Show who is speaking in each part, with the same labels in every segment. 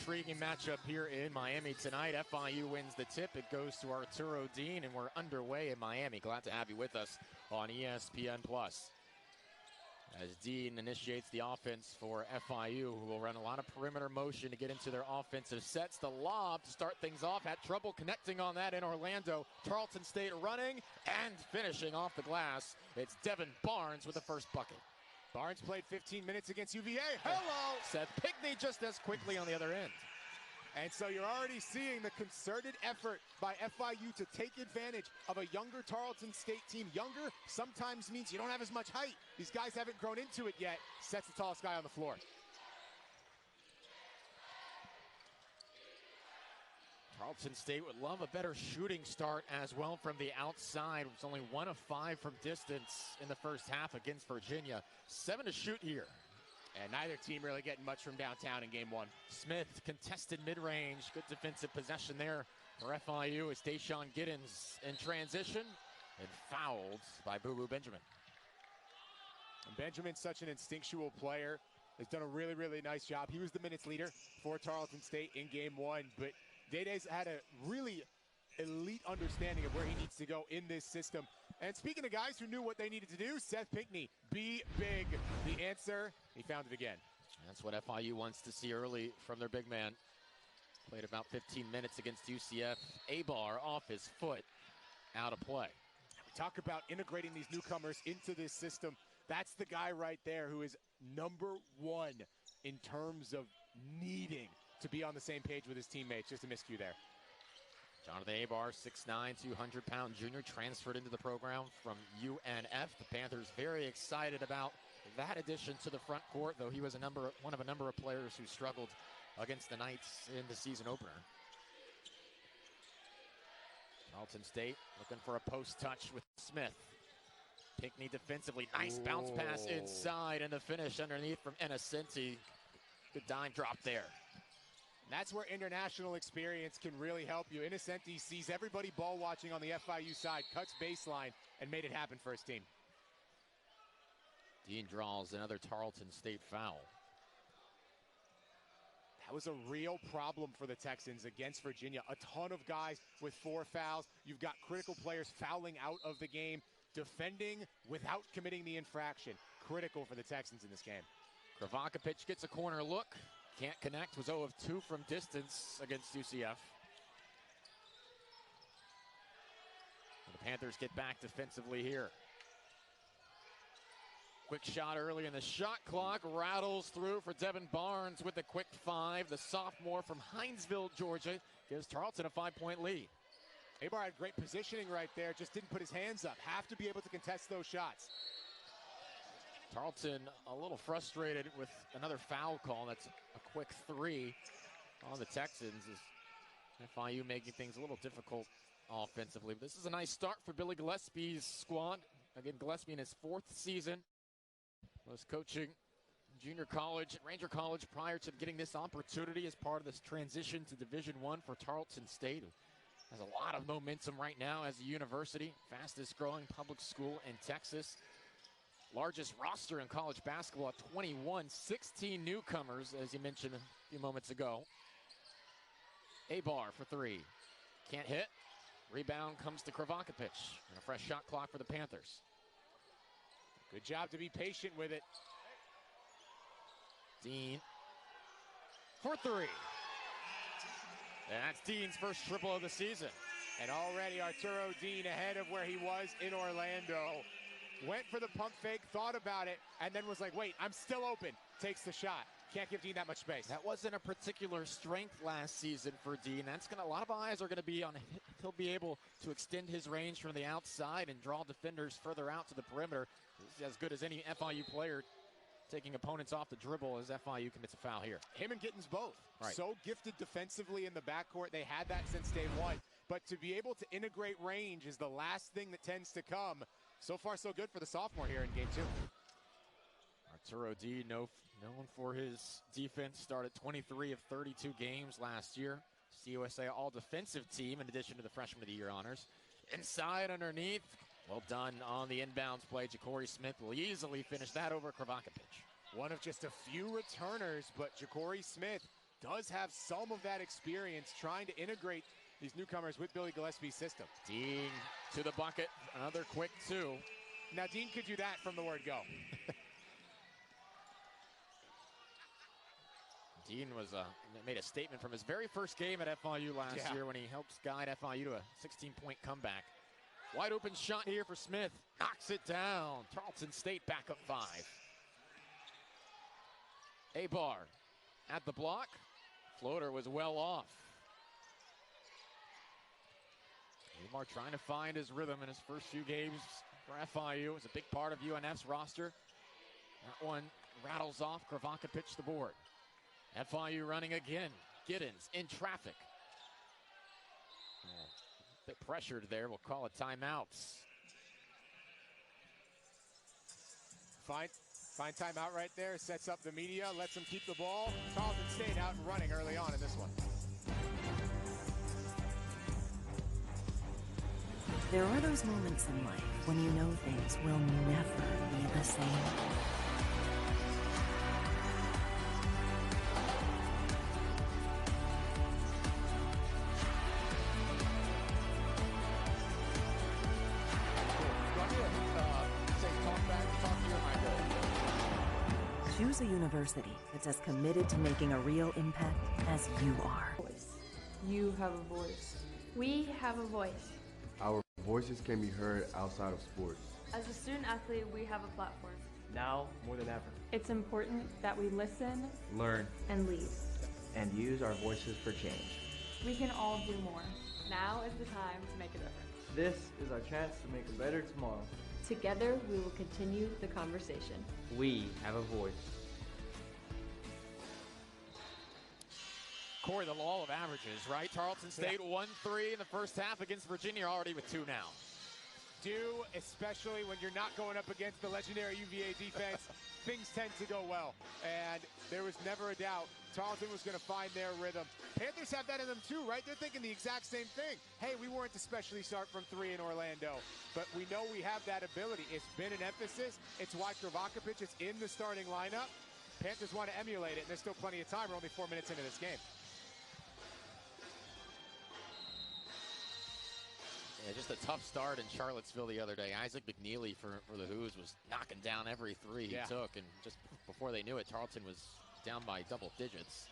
Speaker 1: intriguing matchup here in Miami tonight. FIU wins the tip. It goes to Arturo Dean, and we're underway in Miami. Glad to have you with us on ESPN+. As Dean initiates the offense for FIU, who will run a lot of perimeter motion to get into their offensive sets. The lob to start things off. Had trouble connecting on that in Orlando. Tarleton State running and finishing off the glass. It's Devin Barnes with the first bucket.
Speaker 2: Barnes played 15 minutes against UVA. Hello!
Speaker 1: Seth Pinkney just as quickly on the other end.
Speaker 2: And so you're already seeing the concerted effort by FIU to take advantage of a younger Tarleton State team. Younger sometimes means you don't have as much height. These guys haven't grown into it yet. Sets the tallest guy on the floor.
Speaker 1: Tarleton State would love a better shooting start as well from the outside. It was only 1 of 5 from distance in the first half against Virginia. 7 to shoot here.
Speaker 2: And neither team really getting much from downtown in game 1.
Speaker 1: Smith contested mid-range. Good defensive possession there for FIU as Deshaun Giddens in transition and fouled by Boo Boo Benjamin.
Speaker 2: And Benjamin's such an instinctual player. Has done a really, really nice job. He was the minutes leader for Tarleton State in game 1, but Dede's had a really elite understanding of where he needs to go in this system. And speaking of guys who knew what they needed to do, Seth Pinkney, be big. The answer, he found it again.
Speaker 1: That's what FIU wants to see early from their big man. Played about 15 minutes against UCF. Abar off his foot, out of play.
Speaker 2: We talk about integrating these newcomers into this system. That's the guy right there who is number 1 in terms of needing to be on the same page with his teammates. Just a miscue there.
Speaker 1: Jonathan Abar, 6'9", 200-pound junior, transferred into the program from UNF. The Panthers very excited about that addition to the front court, though he was one of a number of players who struggled against the Knights in the season opener. Tarleton State looking for a post touch with Smith. Pinkney defensively, nice bounce pass inside, and the finish underneath from Innocenti. Good dime drop there.
Speaker 2: That's where international experience can really help you. Innocenti sees everybody ball watching on the FIU side, cuts baseline, and made it happen for his team.
Speaker 1: Dean draws another Tarleton State foul.
Speaker 2: That was a real problem for the Texans against Virginia. A ton of guys with 4 fouls. You've got critical players fouling out of the game, defending without committing the infraction. Critical for the Texans in this game.
Speaker 1: Kravakovic gets a corner look. Can't connect, was 0 of 2 from distance against UCF. The Panthers get back defensively here. Quick shot early in the shot clock, rattles through for Devin Barnes with the quick 5. The sophomore from Hinesville, Georgia, gives Tarleton a 5-point lead.
Speaker 2: Abar had great positioning right there, just didn't put his hands up. Have to be able to contest those shots.
Speaker 1: Tarleton a little frustrated with another foul call. That's a quick 3 on the Texans. As FIU making things a little difficult offensively. But this is a nice start for Billy Gillespie's squad. Again, Gillespie in his 4th season. Was coaching junior college at Ranger College prior to getting this opportunity as part of this transition to Division I for Tarleton State. Has a lot of momentum right now as a university. Fastest growing public school in Texas. Largest roster in college basketball at 21, 16 newcomers, as you mentioned a few moments ago. Abar for 3. Can't hit. Rebound comes to Kravakovic. And a fresh shot clock for the Panthers.
Speaker 2: Good job to be patient with it.
Speaker 1: Dean for 3. And that's Dean's first triple of the season.
Speaker 2: And already Arturo Dean ahead of where he was in Orlando. Went for the pump fake, thought about it, and then was like, wait, I'm still open. Takes the shot. Can't give Dean that much space.
Speaker 1: That wasn't a particular strength last season for Dean. A lot of eyes are going to be on him. He'll be able to extend his range from the outside and draw defenders further out to the perimeter. He's as good as any FIU player taking opponents off the dribble as FIU commits a foul here.
Speaker 2: Him and Gittens both.
Speaker 1: Right.
Speaker 2: So gifted defensively in the backcourt. They had that since day 1. But to be able to integrate range is the last thing that tends to come. So far, so good for the sophomore here in game 2.
Speaker 1: Arturo D, known for his defense, started 23 of 32 games last year. CUSA all-defensive team in addition to the Freshman of the Year honors. Inside, underneath, well done on the inbounds play. Jakorie Smith will easily finish that over Kravakovic.
Speaker 2: One of just a few returners, but Jakorie Smith does have some of that experience trying to integrate these newcomers with Billy Gillespie's system.
Speaker 1: Dean to the bucket, another quick 2.
Speaker 2: Now Dean could do that from the word go.
Speaker 1: Dean made a statement from his very first game at FIU last year when he helped guide FIU to a 16-point comeback. Wide open shot here for Smith. Knocks it down. Tarleton State back up 5. Abar at the block. Floater was well off. Abar trying to find his rhythm in his first few games for FIU. It's a big part of UNF's roster. That one rattles off. Kravaca pitched the board. FIU running again. Giddens in traffic. Oh, a bit pressured there. We'll call it timeouts.
Speaker 2: Fine timeout right there. Sets up the media. Lets them keep the ball. Tarleton State out and running early on in this one.
Speaker 3: There are those moments in life when you know things will never be the same. Choose a university that's as committed to making a real impact as you are.
Speaker 4: You have a voice.
Speaker 5: We have a voice.
Speaker 6: Our voices can be heard outside of sports.
Speaker 5: As a student athlete, we have a platform.
Speaker 7: Now more than ever.
Speaker 4: It's important that we listen,
Speaker 7: learn,
Speaker 5: and lead.
Speaker 7: And use our voices for change.
Speaker 4: We can all do more.
Speaker 5: Now is the time to make a difference.
Speaker 7: This is our chance to make a better tomorrow.
Speaker 5: Together, we will continue the conversation.
Speaker 7: We have a voice.
Speaker 1: Corey, the law of averages, right? Tarleton State 1-3 in the first half against Virginia, already with 2 now.
Speaker 2: Especially when you're not going up against the legendary UVA defense, things tend to go well. And there was never a doubt Tarleton was going to find their rhythm. Panthers have that in them too, right? They're thinking the exact same thing. Hey, we weren't especially start from 3 in Orlando, but we know we have that ability. It's been an emphasis. It's why Kravaca is in the starting lineup. Panthers want to emulate it, and there's still plenty of time. We're only 4 minutes into this game.
Speaker 1: Yeah, just a tough start in Charlottesville the other day. Isaac McNeely for the Hoos was knocking down every 3 he took, and just before they knew it, Tarleton was down by double digits.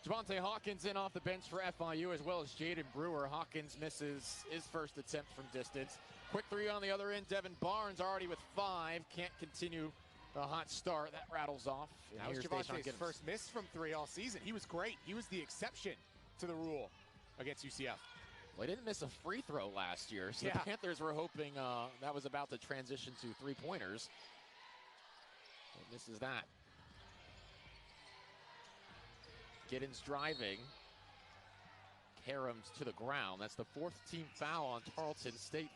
Speaker 1: Javante Hawkins in off the bench for FIU, as well as Jaden Brewer. Hawkins misses his first attempt from distance. Quick 3 on the other end. Devin Barnes already with 5. Can't continue the hot start. That rattles off.
Speaker 2: That was Javante's first miss from 3 all season. He was great. He was the exception to the rule against UCF.
Speaker 1: Well, he didn't miss a free throw last year, so the Panthers were hoping that was about to transition to 3-pointers. This is that. Giddens driving. Karam's to the ground. That's the 4th team foul on Tarleton State.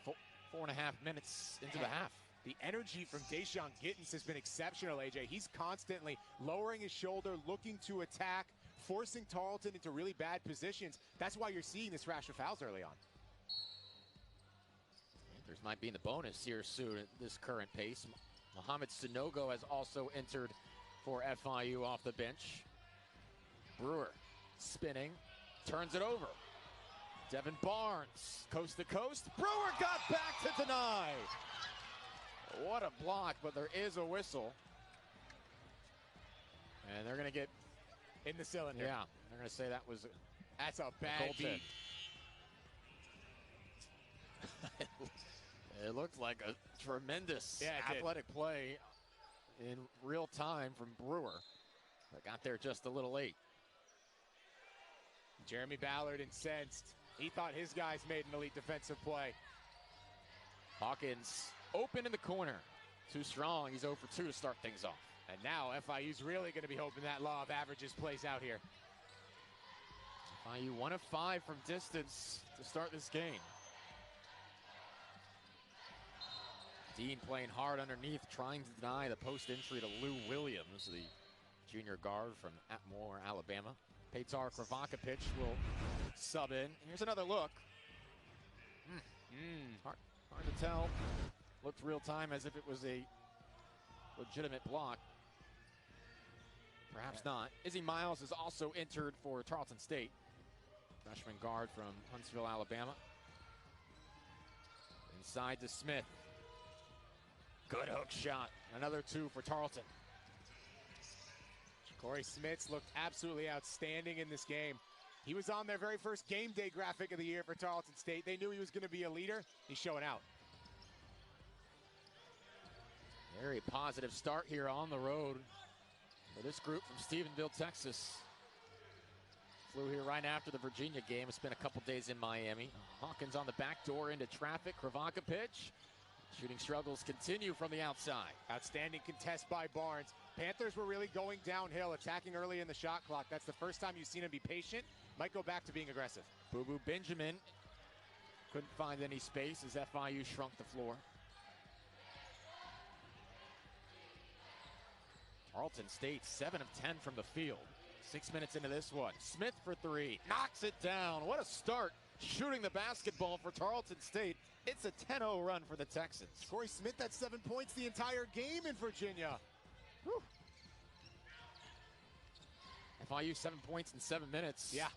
Speaker 1: 4.5 minutes into the half.
Speaker 2: The energy from Deshaun Giddens has been exceptional, AJ. He's constantly lowering his shoulder, looking to attack, forcing Tarleton into really bad positions. That's why you're seeing this rash of fouls early on.
Speaker 1: Panthers might be in the bonus here soon at this current pace. Mohamed Sanogo has also entered for FIU off the bench. Brewer spinning, turns it over. Devin Barnes, coast to coast. Brewer got back to deny. What a block, but there is a whistle. And they're going to get
Speaker 2: in the cylinder.
Speaker 1: Yeah, they're going to say
Speaker 2: that's a bad beat.
Speaker 1: It looked like a tremendous athletic play in real time from Brewer. But got there just a little late.
Speaker 2: Jeremy Ballard incensed. He thought his guys made an elite defensive play.
Speaker 1: Hawkins open in the corner. Too strong. He's 0 for 2 to start things off.
Speaker 2: And now FIU's really going to be hoping that law of averages plays out here.
Speaker 1: FIU 1 of 5 from distance to start this game. Dean playing hard underneath, trying to deny the post entry to Lou Williams, the junior guard from Atmore, Alabama. Petar Kravaca will sub in. Here's another look. Hard to tell. Looked real time as if it was a legitimate block. Perhaps not. Izzy Miles is also entered for Tarleton State. Freshman guard from Huntsville, Alabama. Inside to Smith. Good hook shot. Another two for Tarleton.
Speaker 2: Jakorie Smith looked absolutely outstanding in this game. He was on their very first game day graphic of the year for Tarleton State. They knew he was going to be a leader. He's showing out.
Speaker 1: Very positive start here on the road for this group from Stephenville, Texas. Flew here right after the Virginia game. It's been a couple days in Miami. Hawkins on the back door into traffic. Kravanka pitch. Shooting struggles continue from the outside.
Speaker 2: Outstanding contest by Barnes. Panthers were really going downhill, attacking early in the shot clock. That's the first time you've seen him be patient. Might go back to being aggressive.
Speaker 1: Boo Boo Benjamin couldn't find any space as FIU shrunk the floor. Tarleton State 7 of 10 from the field. 6 minutes into this one. Smith for three. Knocks it down. What a start shooting the basketball for Tarleton State. It's a 10-0 run for the Texans.
Speaker 2: Jakorie Smith had 7 points the entire game in Virginia. Whew.
Speaker 1: FIU 7 points in 7 minutes.
Speaker 2: Yeah.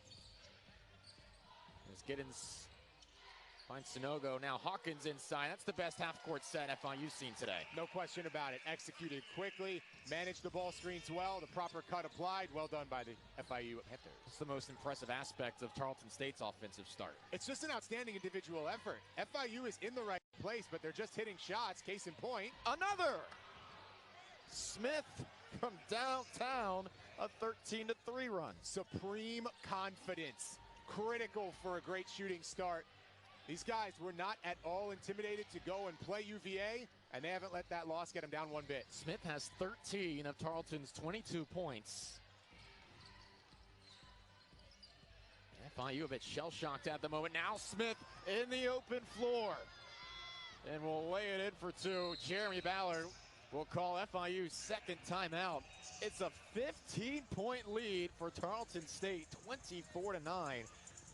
Speaker 1: As Giddens finds Sanogo. Now Hawkins inside. That's the best half-court set FIU's seen today.
Speaker 2: No question about it. Executed quickly, managed the ball screens well, the proper cut applied. Well done by the FIU Panthers.
Speaker 1: It's the most impressive aspect of Tarleton State's offensive start.
Speaker 2: It's just an outstanding individual effort. FIU is in the right place, but they're just hitting shots. Case in point.
Speaker 1: Another! Smith from downtown, a 13-3 run.
Speaker 2: Supreme confidence. Critical for a great shooting start. These guys were not at all intimidated to go and play UVA, and they haven't let that loss get them down one bit.
Speaker 1: Smith has 13 of Tarleton's 22 points. FIU a bit shell-shocked at the moment. Now Smith in the open floor. And we'll lay it in for two. Jeremy Ballard will call FIU's second timeout. It's a 15-point lead for Tarleton State, 24-9.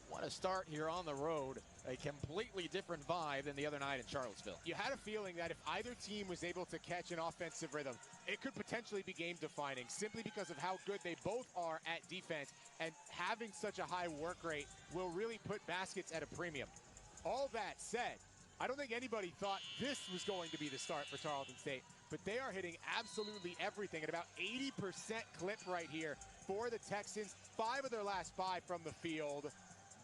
Speaker 1: What a start here on the road. A completely different vibe than the other night in Charlottesville.
Speaker 2: You had a feeling that if either team was able to catch an offensive rhythm, it could potentially be game-defining simply because of how good they both are at defense, and having such a high work rate will really put baskets at a premium. All that said, I don't think anybody thought this was going to be the start for Tarleton State, but they are hitting absolutely everything at about 80% clip right here for the Texans. 5 of their last 5 from the field.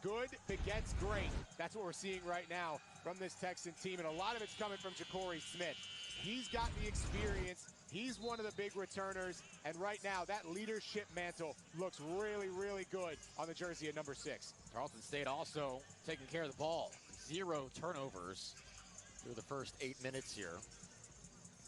Speaker 2: Good begets great. That's what we're seeing right now from this Texan team, and a lot of it's coming from Jakorie Smith. He's got the experience. He's one of the big returners, and right now that leadership mantle looks really, really good on the jersey at number 6.
Speaker 1: Tarleton State also taking care of the ball. 0 turnovers through the first 8 minutes here.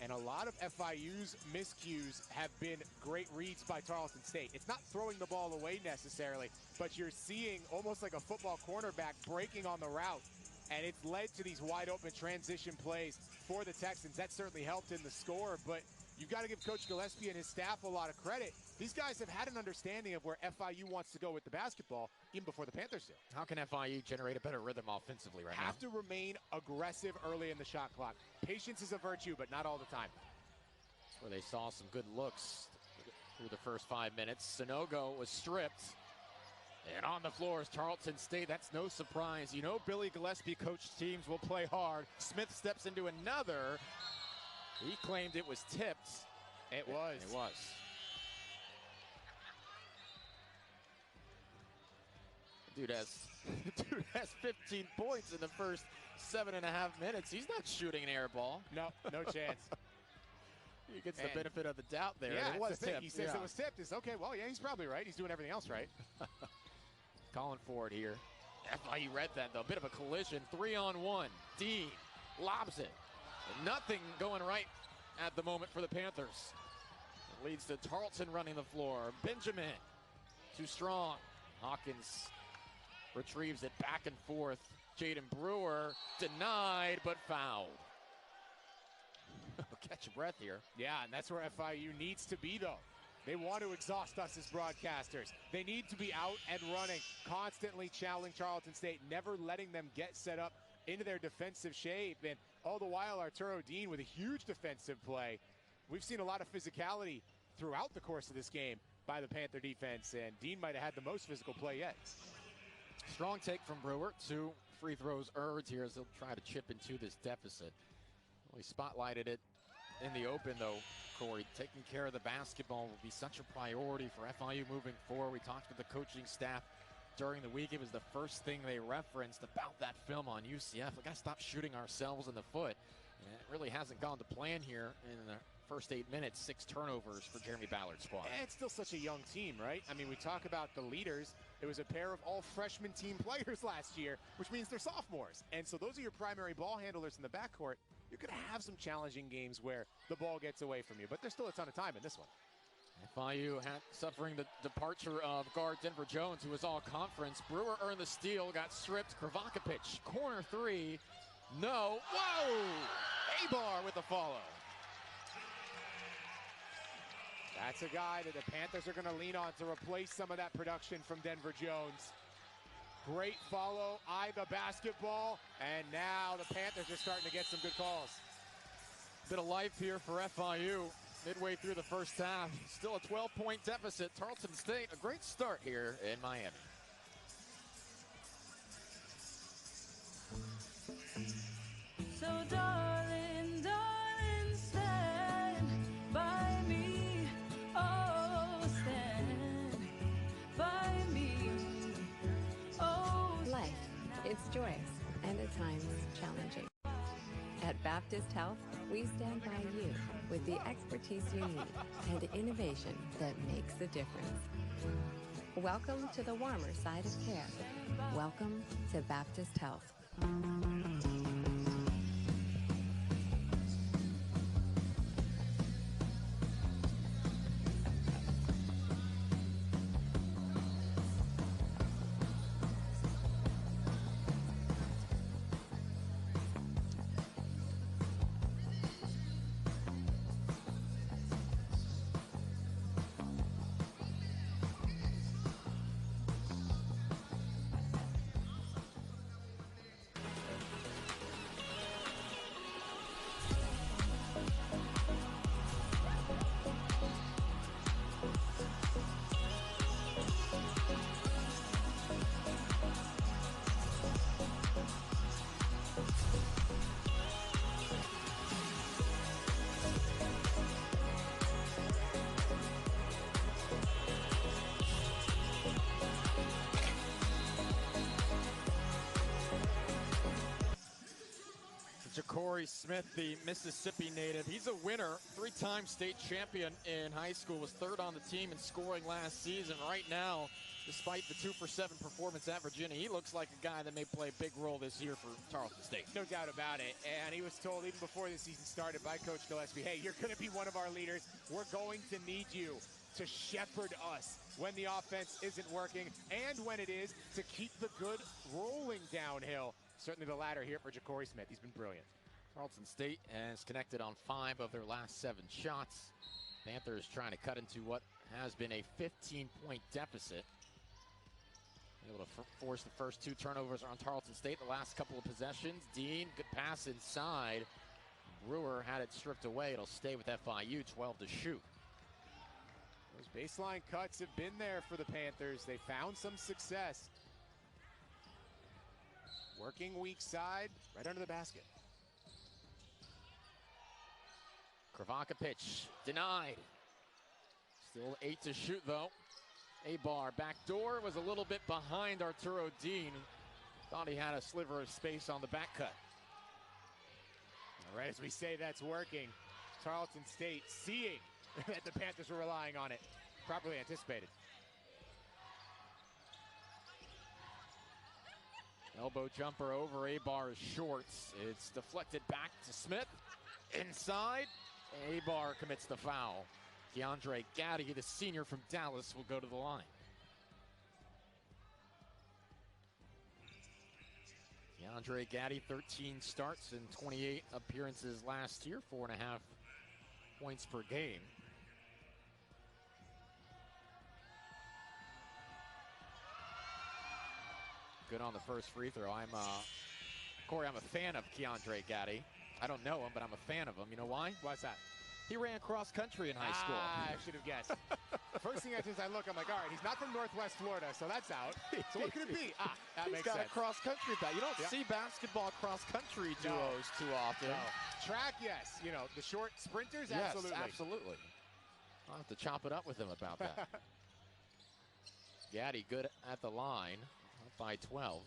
Speaker 2: And a lot of FIU's miscues have been great reads by Tarleton State. It's not throwing the ball away necessarily, but you're seeing almost like a football cornerback breaking on the route, and it's led to these wide open transition plays for the Texans. That certainly helped in the score, but you've got to give Coach Gillespie and his staff a lot of credit. These guys have had an understanding of where FIU wants to go with the basketball even before the Panthers do.
Speaker 1: How can FIU generate a better rhythm offensively right now?
Speaker 2: Have to remain aggressive early in the shot clock. Patience is a virtue, but not all the time.
Speaker 1: Where they saw some good looks through the first 5 minutes. Sanogo was stripped. And on the floor is Tarleton State. That's no surprise. You know Billy Gillespie coached teams will play hard. Smith steps into another. He claimed it was tipped.
Speaker 2: It was.
Speaker 1: It was. Dude has 15 points in the first 7.5 minutes. He's not shooting an air ball.
Speaker 2: No chance.
Speaker 1: He gets the benefit of the doubt there.
Speaker 2: Yeah,
Speaker 1: it was tipped.
Speaker 2: He says it was tipped. It's okay. Well, yeah, he's probably right. He's doing everything else right.
Speaker 1: Calling for it here. FIU read that though. Bit of a collision. 3-on-1. Dean lobs it. Nothing going right at the moment for the Panthers. It leads to Tarleton running the floor. Benjamin too strong. Hawkins retrieves it back and forth. Jaden Brewer denied but fouled. Catch your breath here.
Speaker 2: Yeah, and that's where FIU needs to be though. They want to exhaust us as broadcasters. They need to be out and running, constantly challenging Tarleton State, never letting them get set up into their defensive shape. And all the while, Arturo Dean with a huge defensive play. We've seen a lot of physicality throughout the course of this game by the Panther defense, and Dean might have had the most physical play yet.
Speaker 1: Strong take from Brewer. 2 free throws earned here as he'll try to chip into this deficit. Well, he spotlighted it in the open, though, Corey. Taking care of the basketball will be such a priority for FIU moving forward. We talked with the coaching staff during the week. It was the first thing they referenced about that film on UCF. We got to stop shooting ourselves in the foot. And it really hasn't gone to plan here in the first 8 minutes. 6 turnovers for Jeremy Ballard's squad.
Speaker 2: And it's still such a young team, right? I mean, we talk about the leaders. It was a pair of all freshman team players last year, which means they're sophomores. And so those are your primary ball handlers in the backcourt. You're going to have some challenging games where the ball gets away from you, but there's still a ton of time in this one.
Speaker 1: FIU suffering the departure of guard Denver Jones, who was all conference. Brewer earned the steal, got stripped. Kravakovic, corner 3. No. Whoa! A-Bar with the follow.
Speaker 2: That's a guy that the Panthers are going to lean on to replace some of that production from Denver Jones. Great follow, eye the basketball, and now the Panthers are starting to get some good calls.
Speaker 1: Bit of life here for FIU midway through the first half. Still a 12-point deficit. Tarleton State, a great start here in Miami.
Speaker 8: So darling, darling, stand by me. Oh, stand by me. Oh,
Speaker 9: life, it's joyous and at times challenging. At Baptist Health, we stand by you with the expertise you need and the innovation that makes a difference. Welcome to the warmer side of care. Welcome to Baptist Health.
Speaker 1: Jakorie Smith, the Mississippi native, he's a winner, 3-time state champion in high school, was 3rd on the team in scoring last season. Right now, despite the 2-for-7 performance at Virginia, he looks like a guy that may play a big role this year for Tarleton State.
Speaker 2: No doubt about it. And he was told even before the season started by Coach Gillespie, hey, you're going to be one of our leaders. We're going to need you to shepherd us when the offense isn't working and when it is, to keep the good rolling downhill. Certainly the latter here for Jakorie Smith. He's been brilliant.
Speaker 1: Tarleton State has connected on 5 of their last 7 shots. Panthers trying to cut into what has been a 15-point deficit. Able to force the first 2 turnovers on Tarleton State the last couple of possessions. Dean, good pass inside. Brewer had it stripped away. It'll stay with FIU, 12 to shoot.
Speaker 2: Those baseline cuts have been there for the Panthers. They found some success. Working weak side, right under the basket.
Speaker 1: Kravakovic denied. Still 8 to shoot though. A-Bar backdoor was a little bit behind Arturo Dean. Thought he had a sliver of space on the back cut.
Speaker 2: All right, as we say, that's working. Tarleton State seeing that the Panthers were relying on it. Properly anticipated.
Speaker 1: Elbow jumper over A-Bar's shorts. It's deflected back to Smith. Inside. A-Bar commits the foul. DeAndre Gaddy, the senior from Dallas, will go to the line. DeAndre Gaddy, 13 starts and 28 appearances last year, 4.5 points per game. Good on the first free throw. Corey, I'm a fan of DeAndre Gaddy. I don't know him, but I'm a fan of him. You know why?
Speaker 2: Why's that?
Speaker 1: He ran cross country in high school.
Speaker 2: I should have guessed. First thing I look, I'm like, all right, he's not from Northwest Florida, so that's out. So what could it be? That makes sense.
Speaker 1: He's got a cross-country bat. You don't see basketball cross-country duos too often.
Speaker 2: No. Track, yes. You know, the short sprinters,
Speaker 1: yes,
Speaker 2: absolutely.
Speaker 1: Absolutely. I'll have to chop it up with him about that. Gaddy good at the line, up by 12.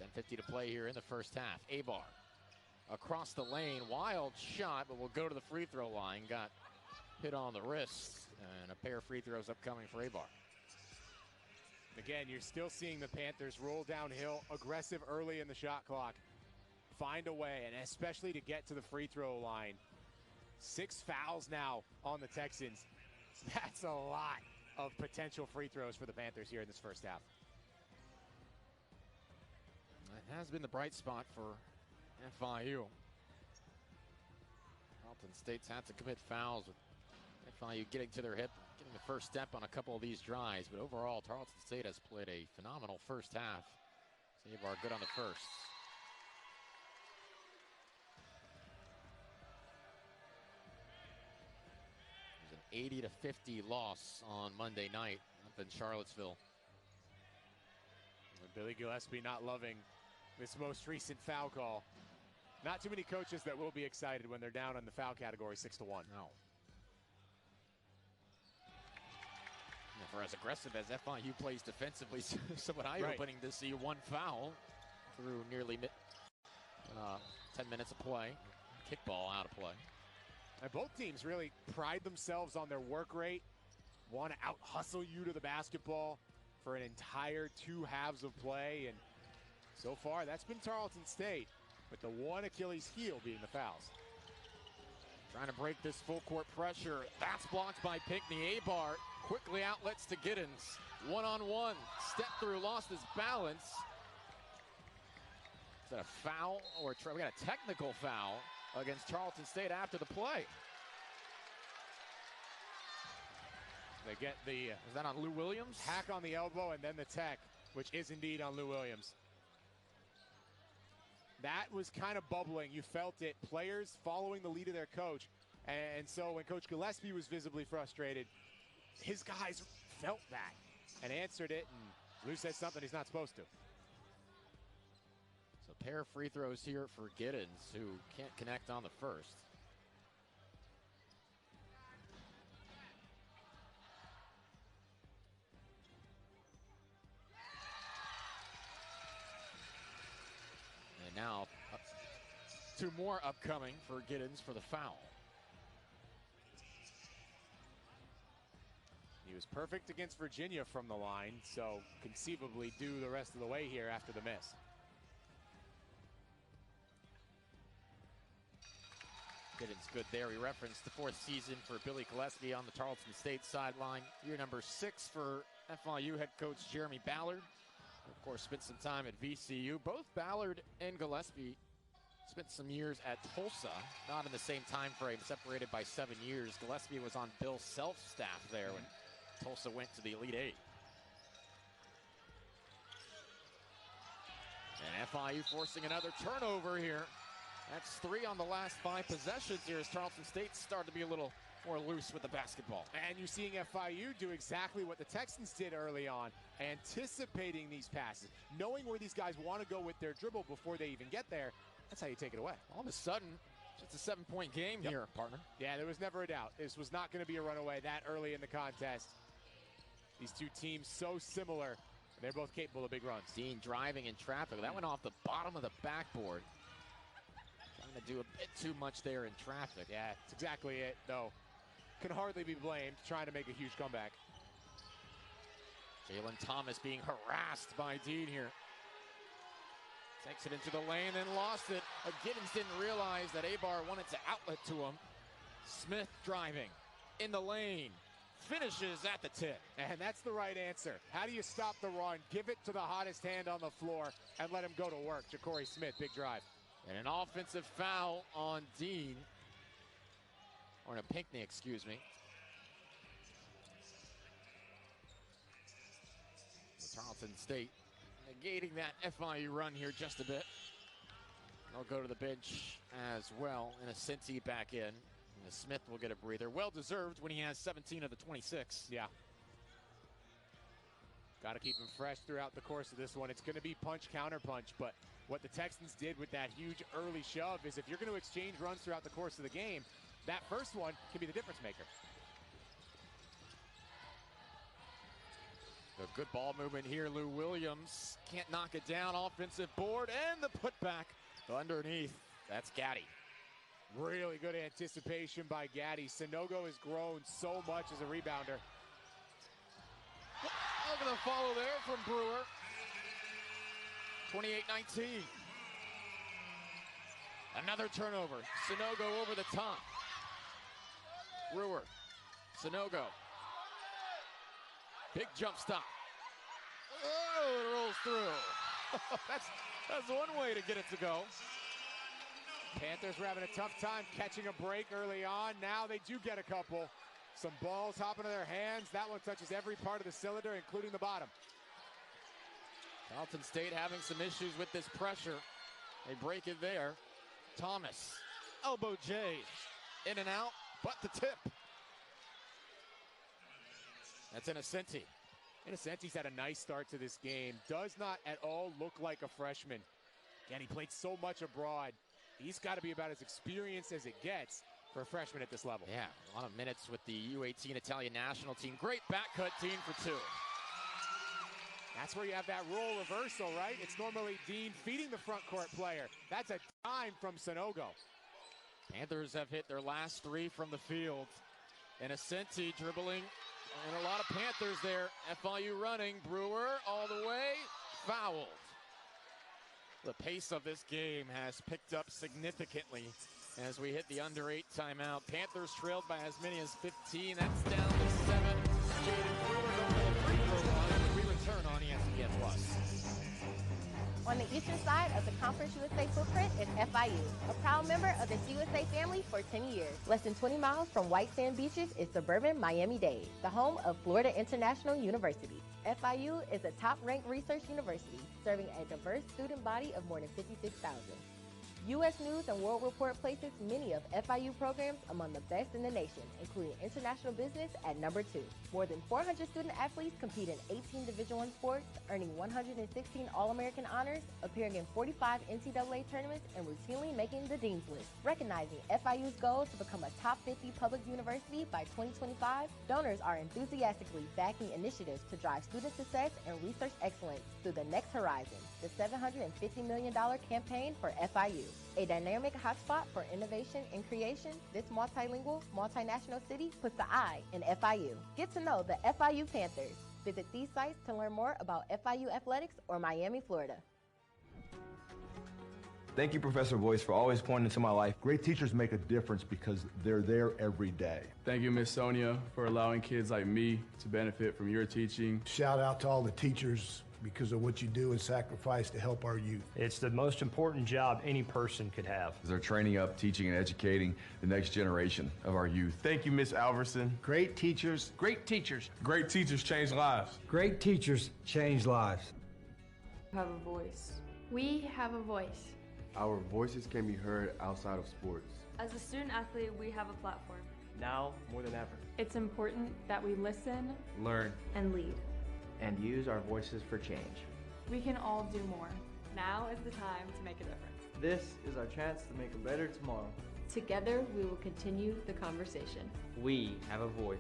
Speaker 1: 10:50 to play here in the first half. Abar across the lane, wild shot, but will go to the free throw line. Got hit on the wrist, and a pair of free throws upcoming for Abar.
Speaker 2: Again, you're still seeing the Panthers roll downhill, aggressive early in the shot clock, find a way, and especially to get to the free throw line. 6 fouls now on the Texans. That's a lot of potential free throws for the Panthers here in this first half.
Speaker 1: It has been the bright spot for FIU. Tarleton State's had to commit fouls with FIU getting to their hip, getting the first step on a couple of these drives. But overall, Tarleton State has played a phenomenal first half. Abar good on the first. It was an 80-50 loss on Monday night up in Charlottesville.
Speaker 2: Billy Gillespie not loving this most recent foul call. Not too many coaches that will be excited when they're down in the foul category 6-1.
Speaker 1: No. For as aggressive as FIU plays defensively, somewhat eye-opening to see one foul through nearly 10 minutes of play. Kickball out of play.
Speaker 2: And both teams really pride themselves on their work rate, want to out-hustle you to the basketball for an entire 2 halves of play. And so far, that's been Tarleton State, with the one Achilles heel being the fouls.
Speaker 1: Trying to break this full-court pressure. That's blocked by Pinckney. Abar quickly outlets to Giddens. One-on-one. Step through, lost his balance. Is that a foul? Or we got a technical foul against Tarleton State after the play.
Speaker 2: They get the
Speaker 1: is that on Lou Williams?
Speaker 2: Hack on the elbow and then the tech, which is indeed on Lou Williams. That was kind of bubbling. You felt it. Players following the lead of their coach. And so when Coach Gillespie was visibly frustrated, his guys felt that and answered it. And Lou said something he's not supposed to.
Speaker 1: So a pair of free throws here for Giddens, who can't connect on the first. And now 2 more upcoming for Giddens for the foul.
Speaker 2: He was perfect against Virginia from the line, so conceivably due the rest of the way here after the miss.
Speaker 1: Giddens good there. We referenced the 4th season for Billy Gillespie on the Tarleton State sideline. Year number 6 for FIU head coach Jeremy Ballard. Of course, spent some time at VCU. Both Ballard and Gillespie spent some years at Tulsa, not in the same time frame, separated by 7 years. Gillespie was on Bill Self's staff there when Tulsa went to the Elite Eight. And FIU forcing another turnover here. That's 3 on the last 5 possessions here as Tarleton State started to be a little more loose with the basketball.
Speaker 2: And you're seeing FIU do exactly what the Texans did early on, anticipating these passes, knowing where these guys want to go with their dribble before they even get there. That's how you take it away.
Speaker 1: All of a sudden, it's a 7-point game here, partner.
Speaker 2: Yeah, there was never a doubt. This was not going to be a runaway that early in the contest. These two teams so similar. They're both capable of big runs.
Speaker 1: Dean driving in traffic. That went off the bottom of the backboard. Trying to do a bit too much there in traffic.
Speaker 2: Yeah, that's exactly it, though. Can hardly be blamed, trying to make a huge comeback.
Speaker 1: Jalen Thomas being harassed by Dean here. Takes it into the lane, then lost it. Giddens didn't realize that Abar wanted to outlet to him. Smith driving in the lane. Finishes at the tip.
Speaker 2: And that's the right answer. How do you stop the run? Give it to the hottest hand on the floor and let him go to work. Jakorie Smith, big drive.
Speaker 1: And an offensive foul on Dean. Or no, Pinckney, excuse me. So Tarleton State negating that FIU run here just a bit. They'll go to the bench as well. And Asinti back in. Smith will get a breather. Well-deserved when he has 17 of the 26.
Speaker 2: Yeah. Got to keep him fresh throughout the course of this one. It's going to be punch, counter punch, but what the Texans did with that huge early shove is if you're going to exchange runs throughout the course of the game, that first one can be the difference maker.
Speaker 1: A good ball movement here. Lou Williams can't knock it down. Offensive board and the putback underneath. That's Gaddy.
Speaker 2: Really good anticipation by Gaddy. Sanogo has grown so much as a rebounder.
Speaker 1: Look at the follow there from Brewer. 28-19. Another turnover. Sanogo over the top. Brewer. Sanogo. Big jump stop. Oh, it rolls through. that's one way to get it to go.
Speaker 2: Panthers were having a tough time catching a break early on. Now they do get a couple. Some balls hop into their hands. That one touches every part of the cylinder, including the bottom.
Speaker 1: Tarleton State having some issues with this pressure. They break it there. Thomas. Elbow J. In and out, but the tip. That's Innocenti.
Speaker 2: Innocenti's had a nice start to this game. Does not at all look like a freshman. Again, he played so much abroad. He's got to be about as experienced as it gets for a freshman at this level.
Speaker 1: Yeah, a lot of minutes with the U18 Italian national team. Great back cut, team for two.
Speaker 2: That's where you have that role reversal, right? It's normally Dean feeding the front court player. That's a dime from Sanogo.
Speaker 1: Panthers have hit their last three from the field. Innocenti dribbling, and a lot of Panthers there. FIU running. Brewer all the way. Fouled. The pace of this game has picked up significantly as we hit the under 8 timeout. Panthers trailed by as many as 15. That's down to 7. Jaden Brewer going to the free throw line when we return on ESPN Plus.
Speaker 10: On the eastern side of the Conference USA footprint is FIU, a proud member of the CUSA family for 10 years. Less than 20 miles from white sand beaches is suburban Miami-Dade, the home of Florida International University. FIU is a top-ranked research university, serving a diverse student body of more than 56,000. U.S. News and World Report places many of FIU programs among the best in the nation, including international business at number 2. More than 400 student athletes compete in 18 Division I sports, earning 116 All-American honors, appearing in 45 NCAA tournaments, and routinely making the Dean's List. Recognizing FIU's goal to become a top 50 public university by 2025, donors are enthusiastically backing initiatives to drive student success and research excellence through the next horizon, the $750 million campaign for FIU. A dynamic hotspot for innovation and creation, this multilingual, multinational city puts the I in FIU. Get to know the FIU Panthers. Visit these sites to learn more about FIU athletics or Miami, Florida.
Speaker 11: Thank you, Professor Boyce, for always pointing to my life. Great teachers make a difference because they're there every day.
Speaker 12: Thank you, Miss Sonia, for allowing kids like me to benefit from your teaching.
Speaker 13: Shout out to all the teachers because of what you do and sacrifice to help our youth.
Speaker 14: It's the most important job any person could have.
Speaker 11: They're training up, teaching, and educating the next generation of our youth.
Speaker 12: Thank you, Miss Alverson.
Speaker 13: Great teachers.
Speaker 12: Great teachers. Great teachers change lives.
Speaker 13: Great teachers change lives.
Speaker 4: Have a voice.
Speaker 5: We have a voice.
Speaker 6: Our voices can be heard outside of sports.
Speaker 5: As a student athlete, we have a platform.
Speaker 7: Now more than ever.
Speaker 4: It's important that we listen,
Speaker 7: learn,
Speaker 4: and lead.
Speaker 7: And use our voices for change.
Speaker 4: We can all do more.
Speaker 5: Now is the time to make a difference.
Speaker 7: This is our chance to make a better tomorrow.
Speaker 5: Together, we will continue the conversation.
Speaker 7: We have a voice.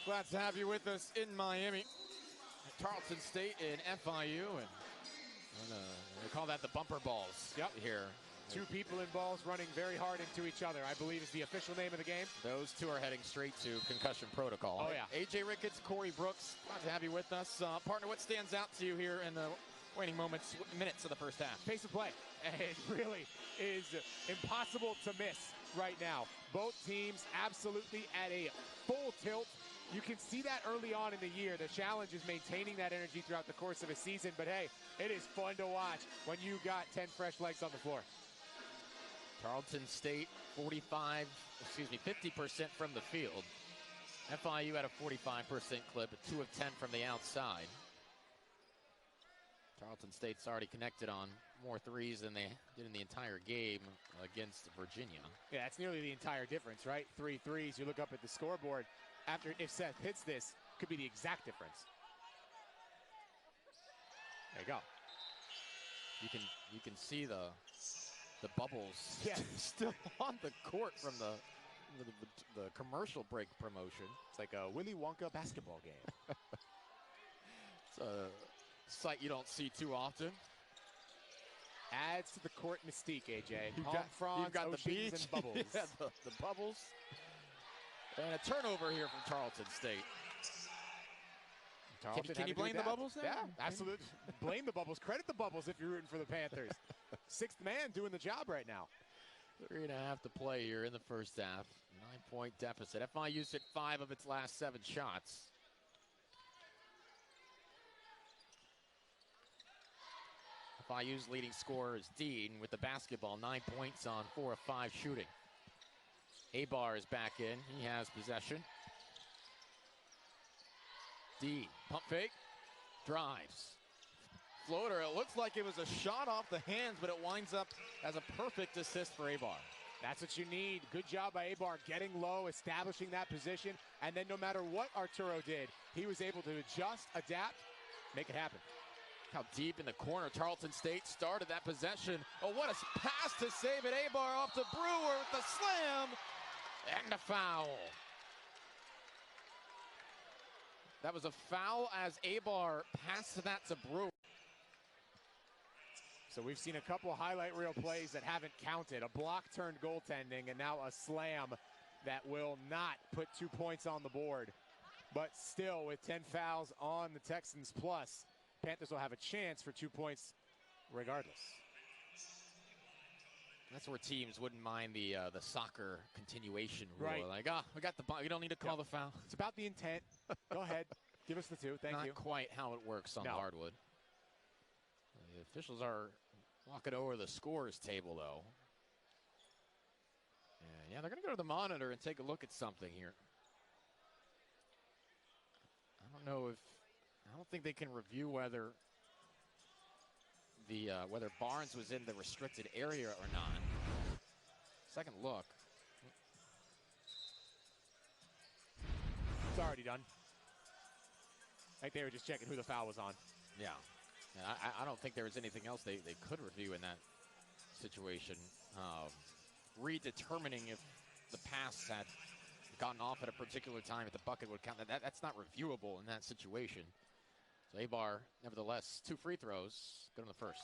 Speaker 1: Glad to have you with us in Miami. Tarleton State and FIU, and we call that the bumper balls.
Speaker 2: Yep.
Speaker 1: Here.
Speaker 2: Two people in balls running very hard into each other, I believe is the official name of the game.
Speaker 1: Those two are heading straight to concussion protocol.
Speaker 2: Oh, yeah.
Speaker 1: AJ Ricketts, Corey Brooks, glad to have you with us. Partner, what stands out to you here in the waning minutes of the first half?
Speaker 2: Pace of play. It really is impossible to miss right now. Both teams absolutely at a full tilt. You can see that early on in the year. The challenge is maintaining that energy throughout the course of a season, but hey, it is fun to watch when you got 10 fresh legs on the floor.
Speaker 1: Tarleton State 50% from the field. FIU had a 45% clip, 2 of 10 from the outside. Tarleton State's already connected on more threes than they did in the entire game against Virginia.
Speaker 2: Yeah, that's nearly the entire difference, right? 3 threes. You look up at the scoreboard. After, if Seth hits this, could be the exact difference. There you go.
Speaker 1: You can see the bubbles
Speaker 2: yeah.
Speaker 1: still on the court from the commercial break promotion.
Speaker 2: It's like a Willy Wonka basketball game.
Speaker 1: It's a sight you don't see too often.
Speaker 2: Adds to the court mystique, AJ.
Speaker 1: You've got the beach
Speaker 2: and bubbles.
Speaker 1: Yeah, the bubbles. And a turnover here from Tarleton State. Can you blame the bubbles there?
Speaker 2: Yeah, absolutely. Blame the bubbles. Credit the bubbles if you're rooting for the Panthers. Sixth man doing the job right now.
Speaker 1: 3.5 to play here in the first half. 9-point deficit. FIU's hit 5 of its last 7 shots. FIU's leading scorer is Dean with the basketball. 9 points on 4 of 5 shooting. Abar is back in. He has possession. Dean, pump fake, drives. Floater, it looks like it was a shot off the hands, but it winds up as a perfect assist for Abar.
Speaker 2: That's what you need. Good job by Abar getting low, establishing that position, and then no matter what Arturo did, he was able to adjust, adapt, make it happen.
Speaker 1: How deep in the corner Tarleton State started that possession. Oh, what a pass to save it. Abar off to Brewer with the slam and a foul. That was a foul as Abar passed that to Brewer.
Speaker 2: So we've seen a couple of highlight reel plays that haven't counted. A block turned goaltending, and now a slam that will not put 2 points on the board. But still, with 10 fouls on the Texans plus, Panthers will have a chance for 2 points regardless.
Speaker 1: That's where teams wouldn't mind the soccer continuation rule.
Speaker 2: Right.
Speaker 1: Like, we got the ball. We don't need to call the foul.
Speaker 2: It's about the intent. Go ahead. Give us the 2. Thank you.
Speaker 1: Not quite how it works on the hardwood. The officials are walking over the scores table, though. Yeah, they're going to go to the monitor and take a look at something here. I don't think they can review whether whether Barnes was in the restricted area or not. Second look.
Speaker 2: It's already done. I think they were just checking who the foul was on.
Speaker 1: Yeah. And I don't think there was anything else they could review in that situation. Redetermining if the pass had gotten off at a particular time, if the bucket would count. That's not reviewable in that situation. So Abar, nevertheless, 2 free throws. Good on the first.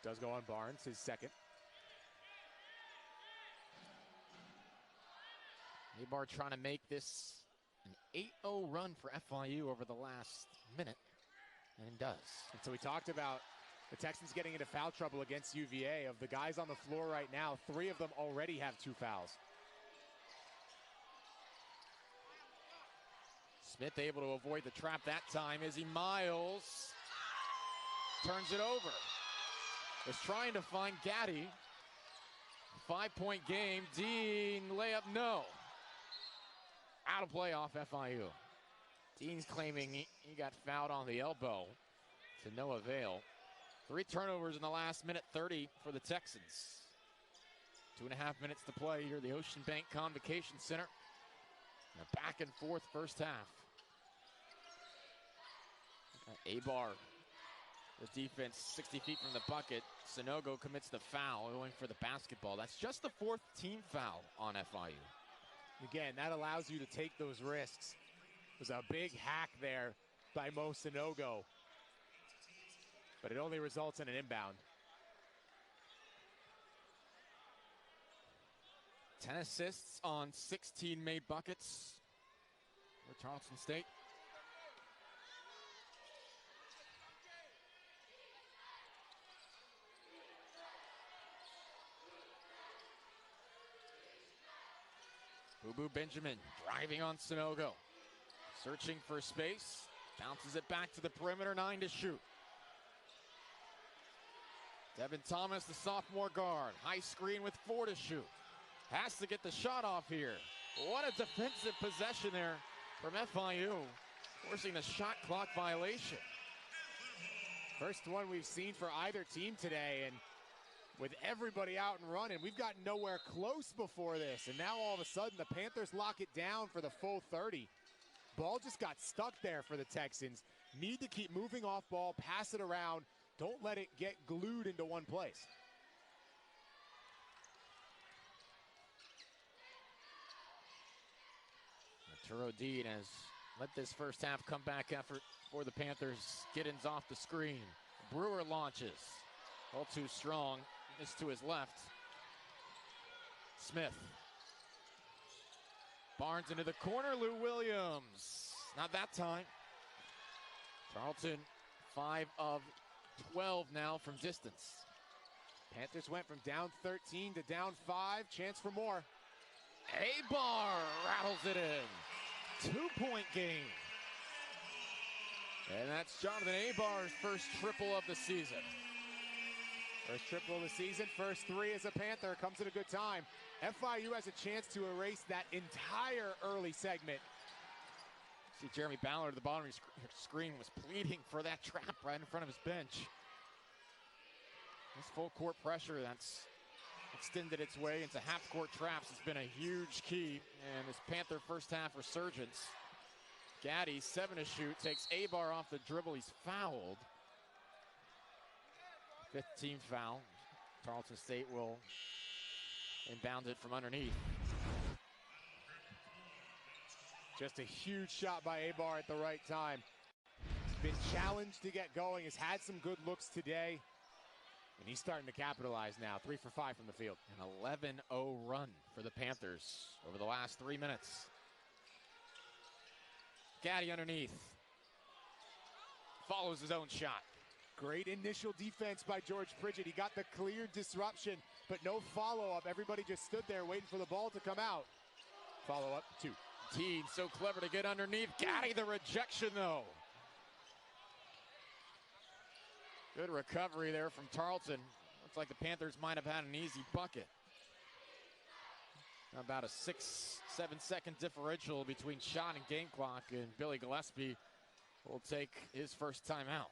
Speaker 2: Does go on Barnes, his second.
Speaker 1: Abar trying to make this an 8-0 run for FIU over the last minute, and does.
Speaker 2: And so we talked about the Texans getting into foul trouble against UVA. Of the guys on the floor right now, 3 of them already have 2 fouls.
Speaker 1: Smith able to avoid the trap that time. Izzy Miles turns it over. Was trying to find Gaddy. 5-point game. Dean layup, no. Out of play off FIU. Dean's claiming he got fouled on the elbow to no avail. 3 turnovers in the last minute 30 for the Texans. 2.5 minutes to play here at the Ocean Bank Convocation Center. A back and forth first half. Abar, the defense 60 feet from the bucket. Sanogo commits the foul, going for the basketball. That's just the 4th team foul on FIU.
Speaker 2: Again, that allows you to take those risks. There's a big hack there by Mo Sanogo, but it only results in an inbound.
Speaker 1: 10 assists on 16 made buckets for Tarleton State. Boo Benjamin driving on Sanogo. Searching for space. Bounces it back to the perimeter, 9 to shoot. Devin Thomas, the sophomore guard. High screen with 4 to shoot. Has to get the shot off here. What a defensive possession there from FIU. forcing a shot clock violation.
Speaker 2: First one we've seen for either team today, and with everybody out and running, we've gotten nowhere close before this, and now all of a sudden the Panthers lock it down for the full 30. Ball just got stuck there for the Texans. Need to keep moving off ball, pass it around. Don't let it get glued into one place.
Speaker 1: Arturo Dean has let this first half comeback effort for the Panthers. Giddens off the screen. Brewer launches. All too strong. Missed to his left. Smith. Barnes into the corner. Lou Williams. Not that time. Tarleton 5 of 12 now from distance.
Speaker 2: Panthers went from down 13 to down 5. Chance for more.
Speaker 1: Abar rattles it in. 2-point game. And that's Jonathan Abar's first triple of the season.
Speaker 2: First triple of the season, first 3 as a Panther. Comes at a good time. FIU has a chance to erase that entire early segment.
Speaker 1: See Jeremy Ballard at the bottom of your screen was pleading for that trap right in front of his bench. This full court pressure that's extended its way into half-court traps has been a huge key. And this Panther first half resurgence. Gaddy, 7 to shoot, takes Abar off the dribble. He's fouled. 5th team foul. Tarleton State will inbound it from underneath.
Speaker 2: Just a huge shot by Abar at the right time. He's been challenged to get going, has had some good looks today, and he's starting to capitalize now. 3 for 5 from the field.
Speaker 1: An 11-0 run for the Panthers over the last 3 minutes. Gaddy underneath. Follows his own shot.
Speaker 2: Great initial defense by George Pridgett. He got the clear disruption, but no follow-up. Everybody just stood there waiting for the ball to come out. Follow-up, 2.
Speaker 1: Dean so clever to get underneath. Gaddy the rejection though. Good recovery there from Tarleton. Looks like the Panthers might have had an easy bucket. About a 6-7 second differential between shot and game clock, and Billy Gillespie will take his first timeout.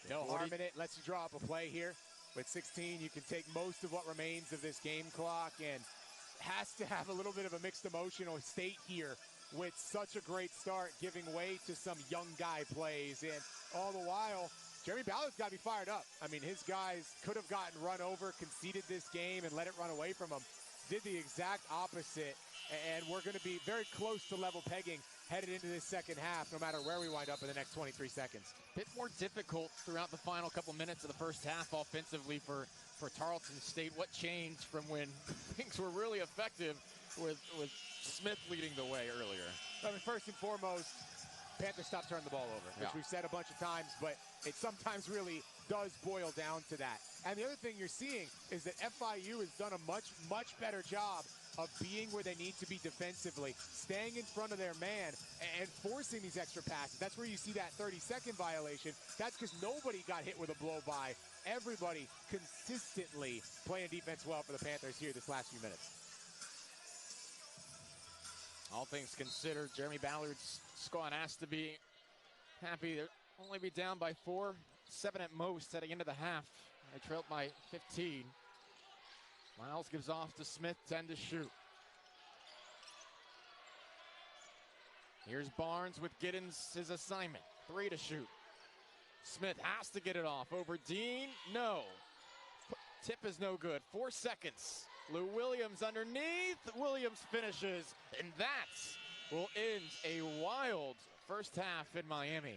Speaker 2: No harm in it. Lets you draw up a play here. With 16, you can take most of what remains of this game clock, and has to have a little bit of a mixed emotional state here with such a great start, giving way to some young guy plays. And all the while, Jeremy Ballard's got to be fired up. I mean, his guys could have gotten run over, conceded this game, and let it run away from them. Did the exact opposite, and we're going to be very close to level pegging headed into this second half, no matter where we wind up in the next 23 seconds.
Speaker 1: Bit more difficult throughout the final couple minutes of the first half offensively for Tarleton State. What changed from when things were really effective with Smith leading the way earlier?
Speaker 2: I mean, first and foremost, Panthers stop turning the ball over, which we've said a bunch of times, but it sometimes really does boil down to that. And the other thing you're seeing is that FIU has done a much better job of being where they need to be defensively, staying in front of their man and forcing these extra passes. That's where you see that 30-second violation. That's because nobody got hit with a blow-by. Everybody consistently playing defense well for the Panthers here this last few minutes.
Speaker 1: All things considered, Jeremy Ballard's squad has to be happy. They'll only be down by 4, 7 at most heading into the half. They trailed by 15. Miles gives off to Smith, 10 to shoot. Here's Barnes with Giddens, his assignment, 3 to shoot. Smith has to get it off over Dean, no. Tip is no good, 4 seconds. Lou Williams underneath, Williams finishes, and that will end a wild first half in Miami.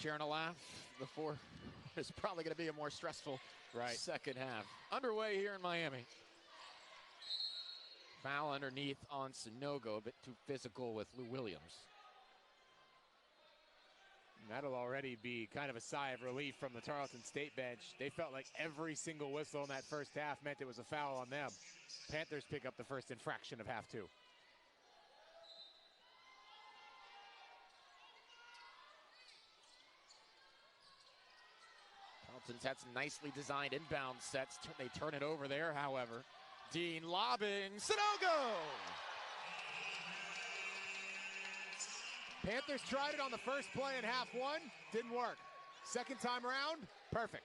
Speaker 1: Sharing a laugh, the 4 is probably going to be a more stressful second half. Underway here in Miami. Foul underneath on Sanogo, a bit too physical with Lou Williams.
Speaker 2: That'll already be kind of a sigh of relief from the Tarleton State bench. They felt like every single whistle in that first half meant it was a foul on them. Panthers pick up the first infraction of half 2.
Speaker 1: Tarleton's had some nicely designed inbound sets. They turn it over there, however. Dean lobbing, Sanogo!
Speaker 2: Panthers tried it on the first play in half one. Didn't work. Second time around, perfect.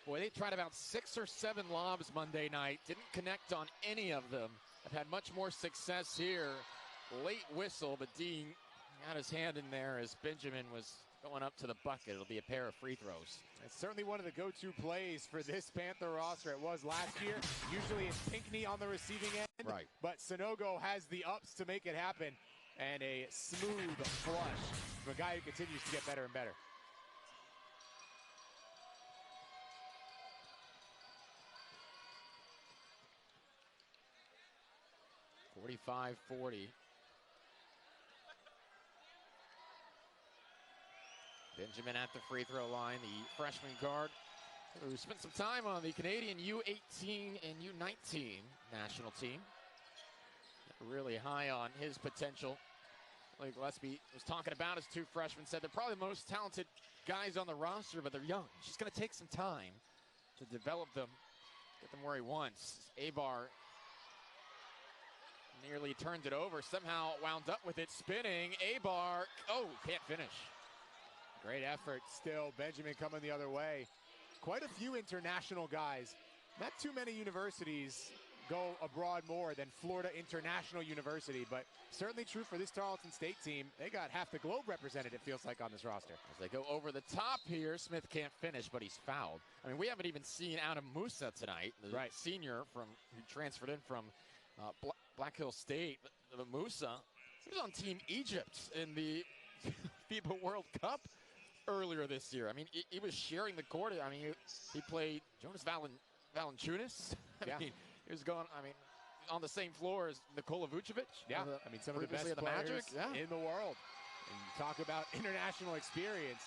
Speaker 1: Boy, they tried about 6 or 7 lobs Monday night. Didn't connect on any of them. Have had much more success here. Late whistle, but Dean got his hand in there as Benjamin was going up to the bucket. It'll be a pair of free throws.
Speaker 2: It's certainly one of the go-to plays for this Panther roster. It was last year. Usually it's Pinckney on the receiving end.
Speaker 1: Right.
Speaker 2: But Sanogo has the ups to make it happen. And a smooth flush from a guy who continues to get better and better.
Speaker 1: (45-40). Benjamin at the free throw line, the freshman guard who spent some time on the Canadian U18 and U19 national team. Really high on his potential. Like Gillespie was talking about, his 2 freshmen said they're probably the most talented guys on the roster, but they're young. It's just going to take some time to develop them, get them where he wants. Abar nearly turned it over, somehow wound up with it, spinning. Abar, can't finish.
Speaker 2: Great effort still. Benjamin coming the other way. Quite a few international guys. Not too many universities go abroad more than Florida International University, but certainly true for this Tarleton State team. They got half the globe represented, it feels like, on this roster.
Speaker 1: As they go over the top here, Smith can't finish, but he's fouled. I mean, we haven't even seen Adam Musa tonight, the senior who transferred in from Black Hill State. But Musa, he was on Team Egypt in the FIBA World Cup earlier this year. I mean, he was sharing the court. I mean, he played Jonas Valanciunas. I mean, he was going, on the same floor as Nikola Vucevic.
Speaker 2: Yeah, some of the best players in the world. And you talk about international experience,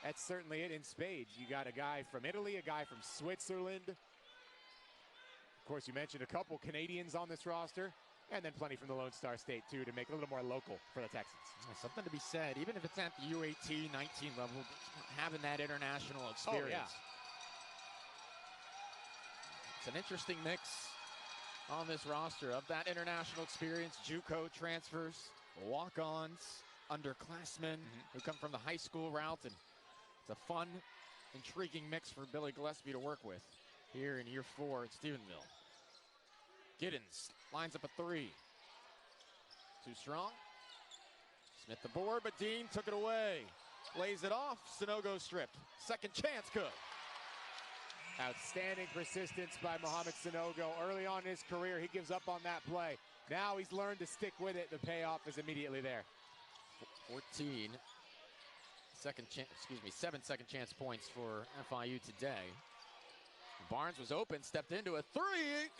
Speaker 2: that's certainly it in spades. You got a guy from Italy, a guy from Switzerland. Of course, you mentioned a couple Canadians on this roster. And then plenty from the Lone Star State, too, to make it a little more local for the Texans.
Speaker 1: Something to be said, even if it's at the U18, 19 level, having that international experience.
Speaker 2: Oh, yeah.
Speaker 1: It's an interesting mix on this roster of that international experience, JUCO transfers, walk-ons, underclassmen who come from the high school route. And it's a fun, intriguing mix for Billy Gillespie to work with here in year 4 at Stephenville. Giddens lines up a 3. Too strong. Smith the board, but Dean took it away. Lays it off. Sanogo stripped. Second chance, good.
Speaker 2: Outstanding persistence by Mohamed Sanogo. Early on in his career, he gives up on that play. Now he's learned to stick with it. The payoff is immediately there.
Speaker 1: 14. 7 second chance points for FIU today. Barnes was open, stepped into a 3,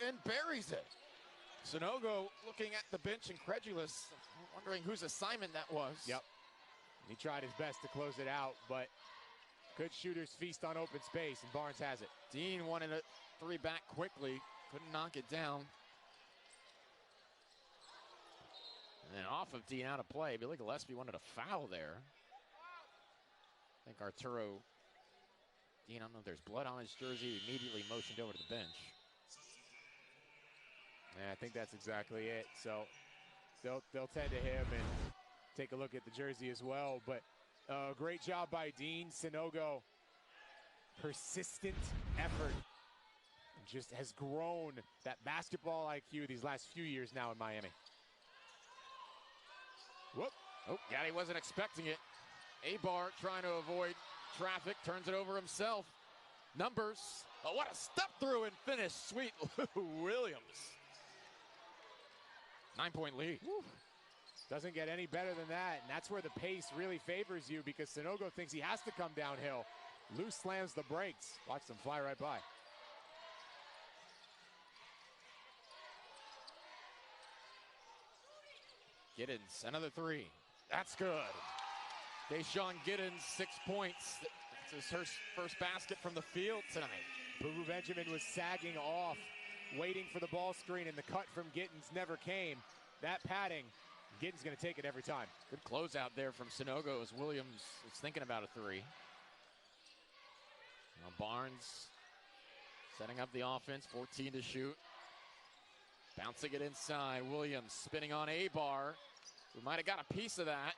Speaker 1: and buries it. Sanogo looking at the bench, incredulous, wondering whose assignment that was.
Speaker 2: Yep. He tried his best to close it out, but good shooters feast on open space, and Barnes has it.
Speaker 1: Dean wanted a 3 back quickly, couldn't knock it down. And then off of Dean, out of play. Billy Gillespie wanted a foul there. I think Arturo Dean, I don't know if there's blood on his jersey. He immediately motioned over to the bench.
Speaker 2: Yeah, I think that's exactly it. So they'll tend to him and take a look at the jersey as well. But great job by Dean. Sanogo, persistent effort. Just has grown that basketball IQ these last few years now in Miami. Whoop.
Speaker 1: Oh, yeah, he wasn't expecting it. Abar trying to avoid traffic, turns it over himself. Numbers. Oh, what a step through and finish. Sweet Lou Williams. 9-point lead.
Speaker 2: Woo. Doesn't get any better than that, and that's where the pace really favors you because Sanogo thinks he has to come downhill. Lou slams the brakes. Watch them fly right by.
Speaker 1: Giddens, another 3. That's good. Deshaun Giddens, 6 points. That's his first basket from the field tonight.
Speaker 2: Boo Benjamin was sagging off, waiting for the ball screen, and the cut from Giddens never came. That padding, Giddens going to take it every time.
Speaker 1: Good closeout there from Sanogo as Williams is thinking about a 3. Now Barnes setting up the offense, 14 to shoot. Bouncing it inside. Williams spinning on Abar, who might have got a piece of that.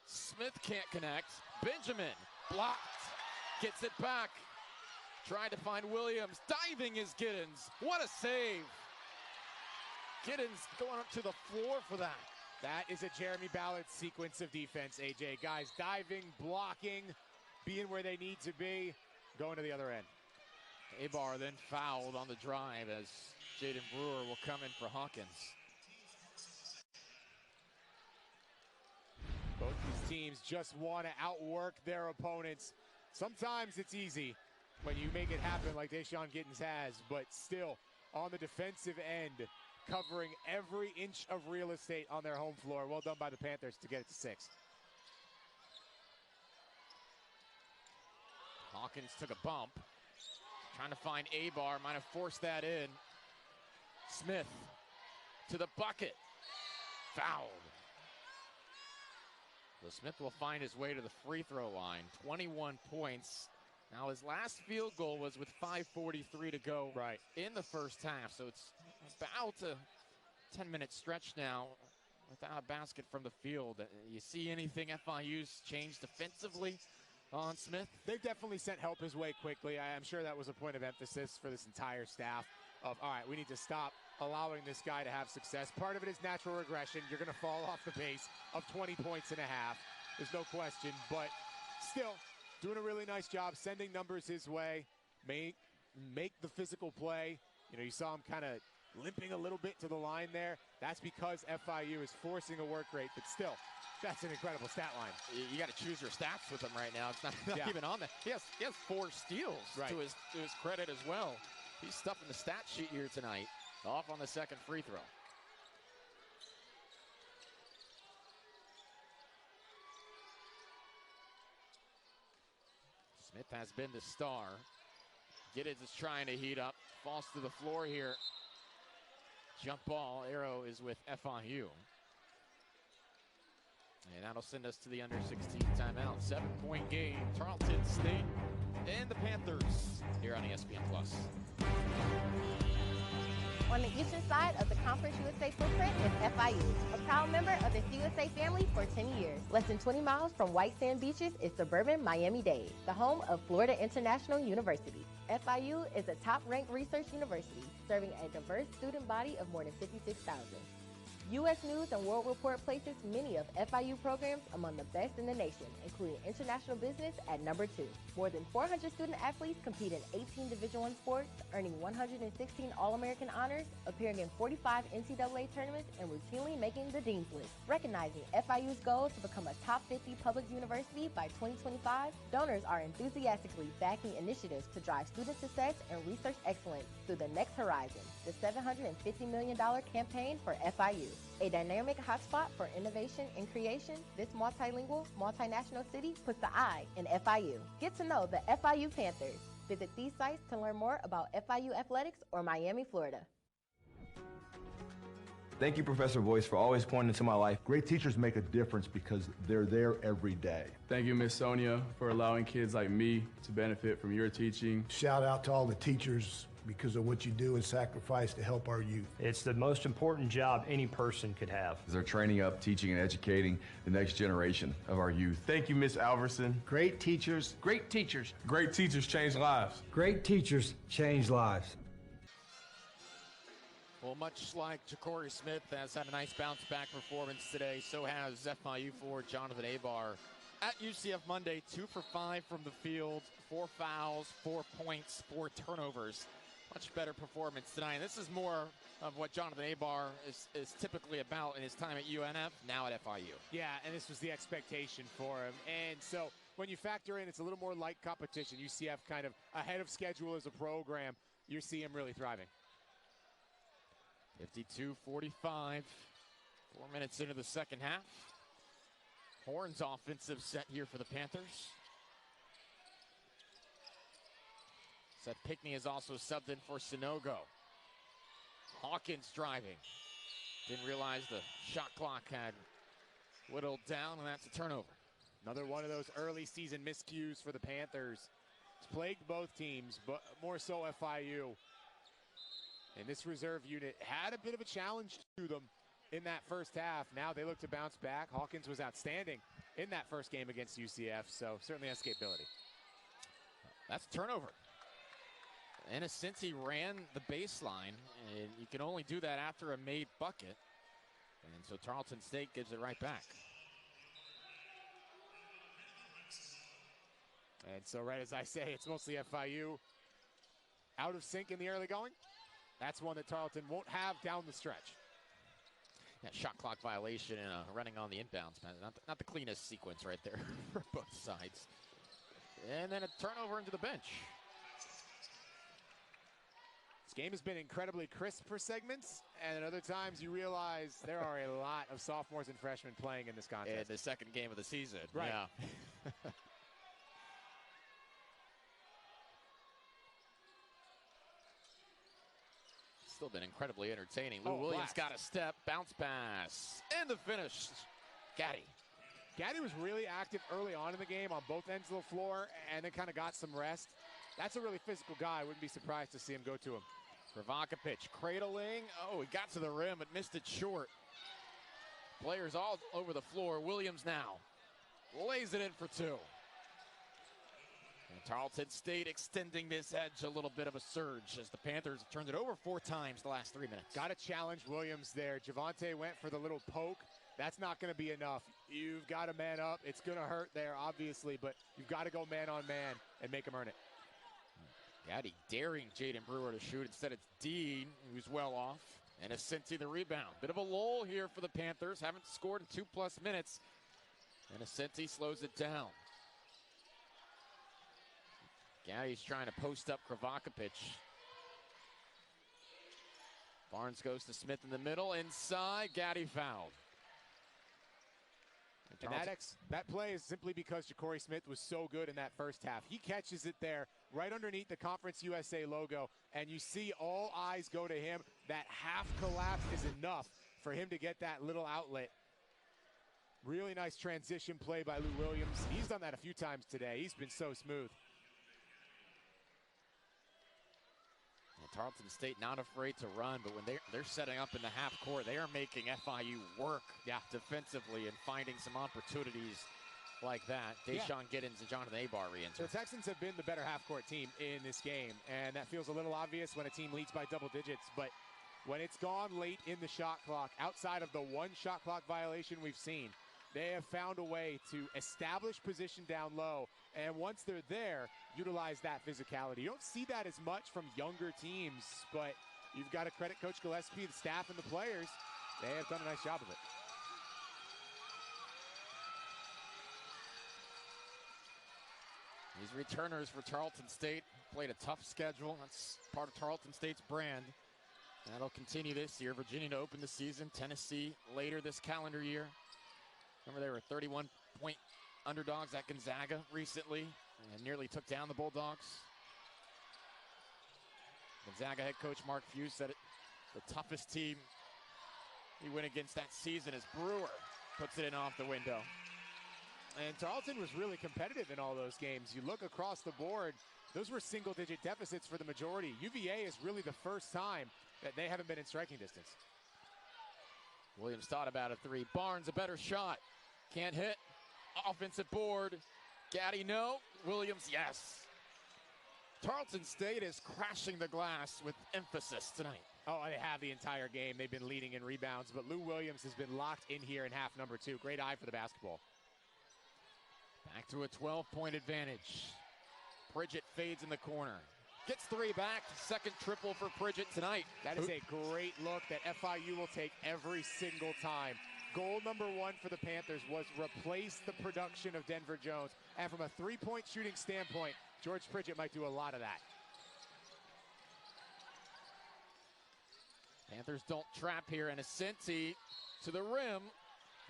Speaker 1: Smith can't connect. Benjamin blocked. Gets it back. Trying to find Williams. Diving is Giddens. What a save. Giddens going up to the floor for that.
Speaker 2: That is a Jeremy Ballard sequence of defense, AJ. Guys diving, blocking, being where they need to be, going to the other end.
Speaker 1: Abar then fouled on the drive as Jaden Brewer will come in for Hawkins.
Speaker 2: Both these teams just want to outwork their opponents. Sometimes it's easy when you make it happen like Deshaun Giddens has, but still on the defensive end, covering every inch of real estate on their home floor. Well done by the Panthers to get it to 6.
Speaker 1: Hawkins took a bump. Trying to find Abar, might have forced that in. Smith to the bucket. Fouled. So Smith will find his way to the free throw line. 21 points. Now his last field goal was with 5:43 to go in the first half. So it's about a 10-minute stretch now without a basket from the field. You see anything FIU's changed defensively on Smith?
Speaker 2: They've definitely sent help his way quickly. I'm sure that was a point of emphasis for this entire staff of, all right, we need to stop allowing this guy to have success. Part of it is natural regression. You're going to fall off the base of 20 points and a half. There's no question, but still doing a really nice job sending numbers his way, make the physical play. You know, you saw him kind of limping a little bit to the line there. That's because FIU is forcing a work rate, but still, that's an incredible stat line.
Speaker 1: You got to choose your stats with him right now. It's not even on there. He has 4 steals to his credit as well. He's stuffing the stat sheet here tonight. Off on the second free throw. Smith has been the star. Giddens is trying to heat up. Falls to the floor here. Jump ball. Arrow is with FIU. And that'll send us to the under 16 timeout. 7-point game. Tarleton State and the Panthers here on ESPN+.
Speaker 10: On the eastern side of the Conference USA footprint is FIU, a proud member of the CUSA family for 10 years. Less than 20 miles from white sand beaches is suburban Miami-Dade, the home of Florida International University. FIU is a top-ranked research university, serving a diverse student body of more than 56,000. U.S. News and World Report places many of FIU programs among the best in the nation, including international business at number 2. More than 400 student athletes compete in 18 Division I sports, earning 116 All-American honors, appearing in 45 NCAA tournaments, and routinely making the Dean's List. Recognizing FIU's goal to become a top 50 public university by 2025, donors are enthusiastically backing initiatives to drive student success and research excellence through the next horizon, the $750 million campaign for FIU. A dynamic hotspot for innovation and creation, this multilingual, multinational city puts the I in FIU. Get to know the FIU Panthers. Visit these sites to learn more about FIU athletics or Miami, Florida.
Speaker 11: Thank you, Professor Voice, for always pointing to my life. Great teachers make a difference because they're there every day.
Speaker 12: Thank you, Miss Sonia, for allowing kids like me to benefit from your teaching.
Speaker 13: Shout out to all the teachers because of what you do and sacrifice to help our youth.
Speaker 14: It's the most important job any person could have.
Speaker 15: They're training up, teaching, and educating the next generation of our youth.
Speaker 16: Thank you, Miss Alverson.
Speaker 17: Great teachers.
Speaker 16: Great teachers. Great teachers change lives.
Speaker 17: Great teachers change lives.
Speaker 1: Well, much like Jakorie Smith has had a nice bounce-back performance today, so has FIU forward Jonathan Abar. At UCF Monday, 2 for 5 from the field, 4 fouls, 4 points, 4 turnovers. Much better performance tonight. And this is more of what Jonathan Abar is typically about in his time at UNF, now at FIU.
Speaker 2: Yeah, and this was the expectation for him. And so when you factor in, it's a little more light competition. UCF kind of ahead of schedule as a program. You see him really thriving.
Speaker 1: 52-45. 4 minutes into the second half. Horn's offensive set here for the Panthers. Seth Pickney is also subbed in for Sinogo. Hawkins driving. Didn't realize the shot clock had whittled down, and that's a turnover.
Speaker 2: Another one of those early season miscues for the Panthers. It's plagued both teams, but more so FIU. And this reserve unit had a bit of a challenge to them in that first half. Now they look to bounce back. Hawkins was outstanding in that first game against UCF, so certainly has capability.
Speaker 1: That's a turnover. Innocenti ran the baseline, and you can only do that after a made bucket. And so Tarleton State gives it right back.
Speaker 2: And so right as I say, it's mostly FIU out of sync in the early going. That's one that Tarleton won't have down the stretch.
Speaker 1: Yeah, shot clock violation and running on the inbounds. Not the cleanest sequence right there for both sides. And then a turnover into the bench.
Speaker 2: This game has been incredibly crisp for segments, and at other times you realize there are a lot of sophomores and freshmen playing in this contest.
Speaker 1: In the second game of the season.
Speaker 2: Right.
Speaker 1: Yeah. Still been incredibly entertaining. Lou Williams got a step, bounce pass, and the finish.
Speaker 2: Gaddy was really active early on in the game on both ends of the floor, and then kind of got some rest. That's a really physical guy. I wouldn't be surprised to see him go to him.
Speaker 1: Kravakovic cradling. Oh, he got to the rim, but missed it short. Players all over the floor. Williams now lays it in for two. And Tarleton State extending this edge, a little bit of a surge as the Panthers have turned it over 4 times the last 3 minutes.
Speaker 2: Got to challenge Williams there. Javante went for the little poke. That's not going to be enough. You've got to man up. It's going to hurt there, obviously, but you've got to go man on man and make him earn it.
Speaker 1: Gaddy daring Jaden Brewer to shoot. Instead, it's Dean, who's well off. And Innocenti the rebound. Bit of a lull here for the Panthers. Haven't scored in 2+ minutes. And Innocenti slows it down. Gaddy's trying to post up Kravakovic. Barnes goes to Smith in the middle. Inside, Gaddy fouled.
Speaker 2: And that play is simply because Jakorie Smith was so good in that first half. He catches it there right underneath the Conference USA logo, and you see all eyes go to him. That half collapse is enough for him to get that little outlet. Really nice transition play by Lou Williams. He's done that a few times today. He's been so smooth.
Speaker 1: Tarleton State not afraid to run, but when they're setting up in the half court, they are making FIU work defensively and finding some opportunities like that. Deshaun Giddens and Jonathan Abar re-enter.
Speaker 2: The Texans have been the better half-court team in this game, and that feels a little obvious when a team leads by double digits, but when it's gone late in the shot clock, outside of the one shot clock violation we've seen, they have found a way to establish position down low, and once they're there, utilize that physicality. You don't see that as much from younger teams, but you've got to credit Coach Gillespie, the staff, and the players. They have done a nice job of it.
Speaker 1: These returners for Tarleton State played a tough schedule. That's part of Tarleton State's brand. That'll continue this year. Virginia to open the season. Tennessee later this calendar year. Remember, they were 31-point underdogs at Gonzaga recently and nearly took down the Bulldogs. Gonzaga head coach Mark Few said it, the toughest team he went against that season is Brewer. Puts it in off the window.
Speaker 2: And Tarleton was really competitive in all those games. You look across the board, those were single-digit deficits for the majority. UVA is really the first time that they haven't been in striking distance.
Speaker 1: Williams thought about a three. Barnes, a better shot. Can't hit. Offensive board. Gaddy, no. Williams, yes. Tarleton State is crashing the glass with emphasis tonight.
Speaker 2: Oh, they have the entire game. They've been leading in rebounds, but Lou Williams has been locked in here in half number 2. Great eye for the basketball.
Speaker 1: Back to a 12-point advantage. Pridgett fades in the corner. Gets 3 back. Second triple for Pridgett tonight.
Speaker 2: That is a great look that FIU will take every single time. Goal number 1 for the Panthers was replace the production of Denver Jones. And from a three-point shooting standpoint, George Pridgett might do a lot of that.
Speaker 1: Panthers don't trap here, and Innocenti to the rim.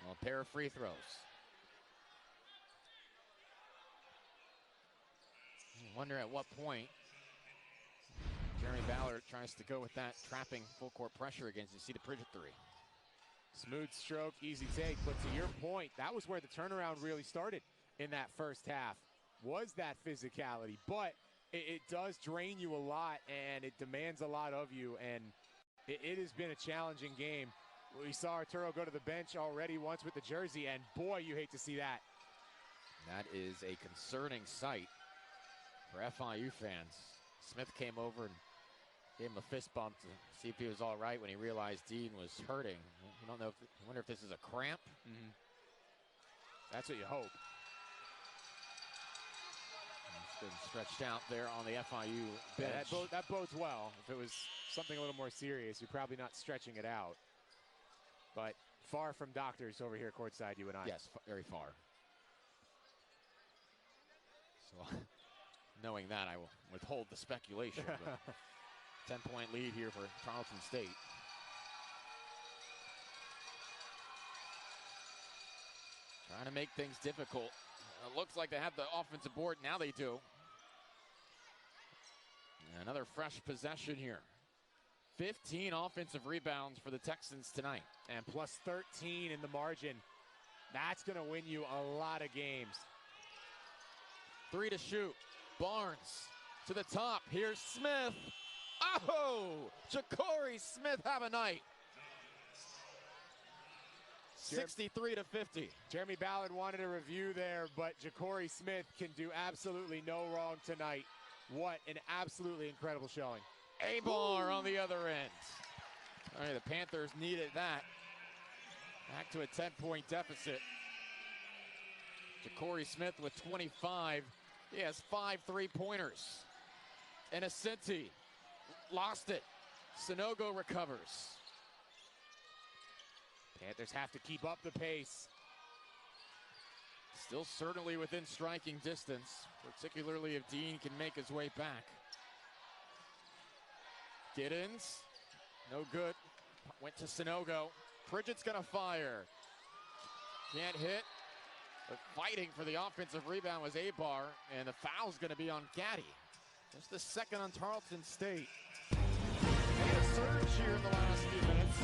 Speaker 1: Well, a pair of free throws. I wonder at what point Jeremy Ballard tries to go with that trapping full court pressure against you. See the Pridgett 3.
Speaker 2: Smooth stroke, easy take, but to your point, that was where the turnaround really started in that first half, was that physicality. But it does drain you a lot, and it demands a lot of you, and it has been a challenging game. We saw Arturo go to the bench already once with the jersey, and boy, you hate to see that.
Speaker 1: That is a concerning sight for FIU fans. Smith came over and gave him a fist bump to see if he was all right when he realized Dean was hurting. I don't know I wonder if this is a cramp.
Speaker 2: That's what you hope.
Speaker 1: He's been stretched out there on the FIU bench.
Speaker 2: Yeah, that bodes well. If it was something a little more serious, you're probably not stretching it out. But far from doctors over here courtside, you and I.
Speaker 1: Yes, very far. So, knowing that, I will withhold the speculation. 10-point lead here for Tarleton State. Trying to make things difficult. It looks like they have the offensive board. Now they do. Another fresh possession here. 15 offensive rebounds for the Texans tonight.
Speaker 2: And plus 13 in the margin. That's going to win you a lot of games.
Speaker 1: 3 to shoot. Barnes to the top. Here's Smith. Oh! Jakorie Smith have a night. 63 to 50.
Speaker 2: Jeremy Ballard wanted a review there, but Jakorie Smith can do absolutely no wrong tonight. What an absolutely incredible showing.
Speaker 1: A-bar on the other end. All right, the Panthers needed that. Back to a 10-point deficit. Jakorie Smith with 25. He has 5 3-pointers. And Ascenti lost it. Sanogo recovers.
Speaker 2: Panthers have to keep up the pace.
Speaker 1: Still certainly within striking distance, particularly if Dean can make his way back. Giddens, no good. Went to Sanogo. Pridgett's gonna fire. Can't hit. But fighting for the offensive rebound was A-Bar, and the foul's gonna be on Gaddy. Just the second on Tarleton State. Made a surge here in the last few minutes.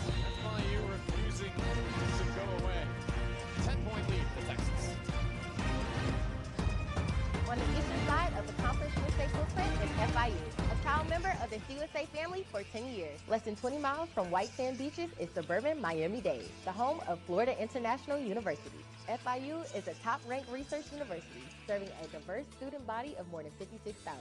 Speaker 1: FIU refusing to go away. 10-point lead for Texas.
Speaker 10: On the eastern side of the Conference USA footprint is FIU, a proud member of the CUSA family for 10 years. Less than 20 miles from white sand beaches is suburban Miami-Dade, the home of Florida International University. FIU is a top-ranked research university, serving a diverse student body of more than 56,000.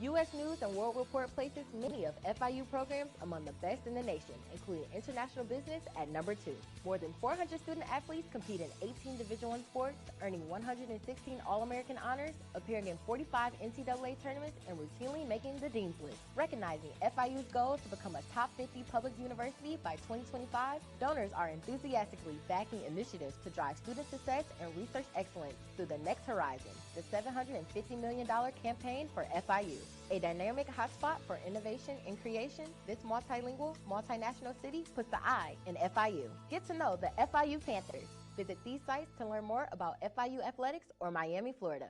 Speaker 10: U.S. News and World Report places many of FIU programs among the best in the nation, including international business at number 2. More than 400 student athletes compete in 18 Division I sports, earning 116 All-American honors, appearing in 45 NCAA tournaments, and routinely making the Dean's List. Recognizing FIU's goal to become a top 50 public university by 2025, donors are enthusiastically backing initiatives to drive student success and research excellence through the next horizon, the $750 million campaign for FIU. A dynamic hotspot for innovation and creation, this multilingual, multinational city puts the I in FIU. Get to know the FIU Panthers. Visit these sites to learn more about FIU athletics or Miami, Florida.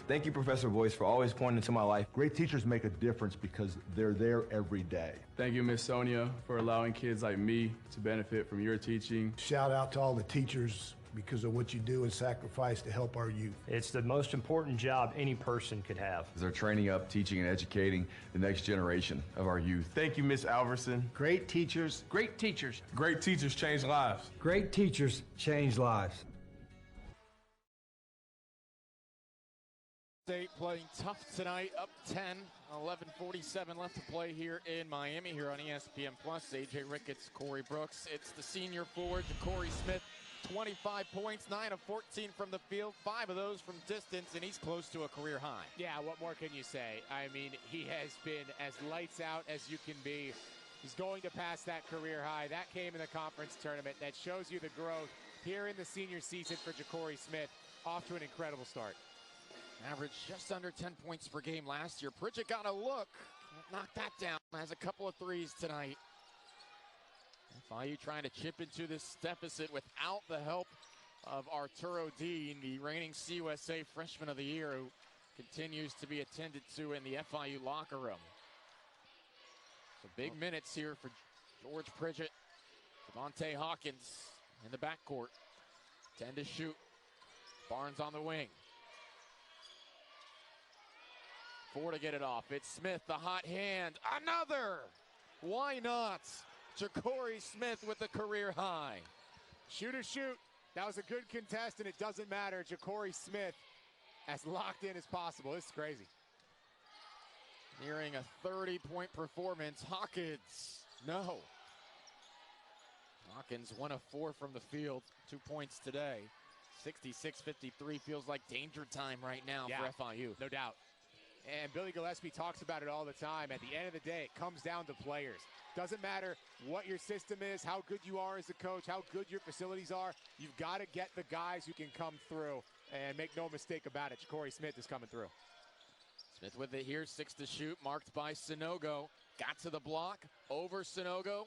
Speaker 11: Thank you, Professor Boyce, for always pointing to my life. Great teachers make a difference because they're there every day.
Speaker 12: Thank you, Miss Sonia, for allowing kids like me to benefit from your teaching.
Speaker 13: Shout out to all the teachers because of what you do and sacrifice to help our youth.
Speaker 14: It's the most important job any person could have.
Speaker 15: They're training up, teaching, and educating the next generation of our youth.
Speaker 16: Thank you, Miss Alverson.
Speaker 17: Great teachers.
Speaker 16: Great teachers. Great teachers change lives.
Speaker 17: Great teachers change lives.
Speaker 1: State playing tough tonight, up 10, 11:47 left to play here in Miami, here on ESPN+. AJ Ricketts, Corey Brooks. It's the senior forward, Jakorie Smith, 25 points, 9 of 14 from the field, 5 of those from distance, and he's close to a career high.
Speaker 2: Yeah, what more can you say? I mean, he has been as lights out as you can be. He's going to pass that career high. That came in the conference tournament. That shows you the growth here in the senior season for Jakorie Smith. Off to an incredible start.
Speaker 1: Averaged just under 10 points per game last year. Pridgett got a look. Knocked that down. Has a couple of threes tonight. FIU trying to chip into this deficit without the help of Arturo Dean, the reigning CUSA Freshman of the Year, who continues to be attended to in the FIU locker room. So big minutes here for George Pridgett. Devontae Hawkins in the backcourt. 10 to shoot. Barnes on the wing. 4 to get it off. It's Smith, the hot hand. Another! Why not? Jakorie Smith with the career high.
Speaker 2: Shoot or shoot. That was a good contest, and it doesn't matter. Jakorie Smith as locked in as possible. This is crazy.
Speaker 1: Nearing a 30-point performance. Hawkins, no. Hawkins 1 of 4 from the field, 2 points today. 66-53 feels like danger time right now for FIU.
Speaker 2: No doubt. And Billy Gillespie talks about it all the time. At the end of the day, it comes down to players. Doesn't matter what your system is, how good you are as a coach, how good your facilities are. You've got to get the guys who can come through. And make no mistake about it, Jakorie Smith is coming through.
Speaker 1: Smith with it here, 6 to shoot, marked by Sanogo. Got to the block, over Sanogo.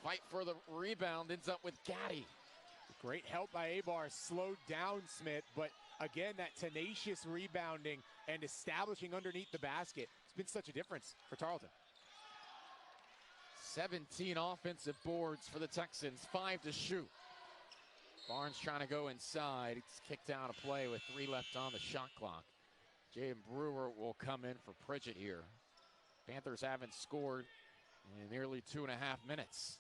Speaker 1: Fight for the rebound, ends up with Gaddy.
Speaker 2: Great help by Abar, slowed down Smith, but again, that tenacious rebounding and establishing underneath the basket. It's been such a difference for Tarleton.
Speaker 1: 17 offensive boards for the Texans, 5 to shoot. Barnes trying to go inside. It's kicked out of play with 3 left on the shot clock. Jaden Brewer will come in for Pridgett here. Panthers haven't scored in nearly 2.5 minutes.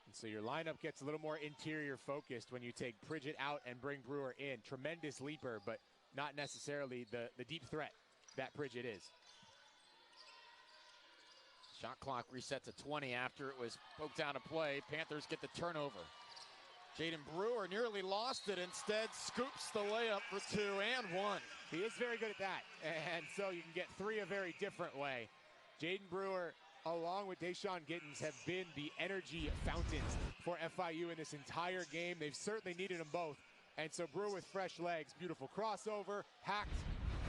Speaker 2: And so your lineup gets a little more interior focused when you take Pridgett out and bring Brewer in. Tremendous leaper, but not necessarily the deep threat that Pridgett is.
Speaker 1: Shot clock reset to 20 after it was poked out of play. Panthers get the turnover. Jaden Brewer nearly lost it. Instead, scoops the layup for 2 and 1.
Speaker 2: He is very good at that. And so you can get 3 a very different way. Jaden Brewer, along with Deshaun Gittens, have been the energy fountains for FIU in this entire game. They've certainly needed them both. And so Brewer with fresh legs, beautiful crossover, hacked,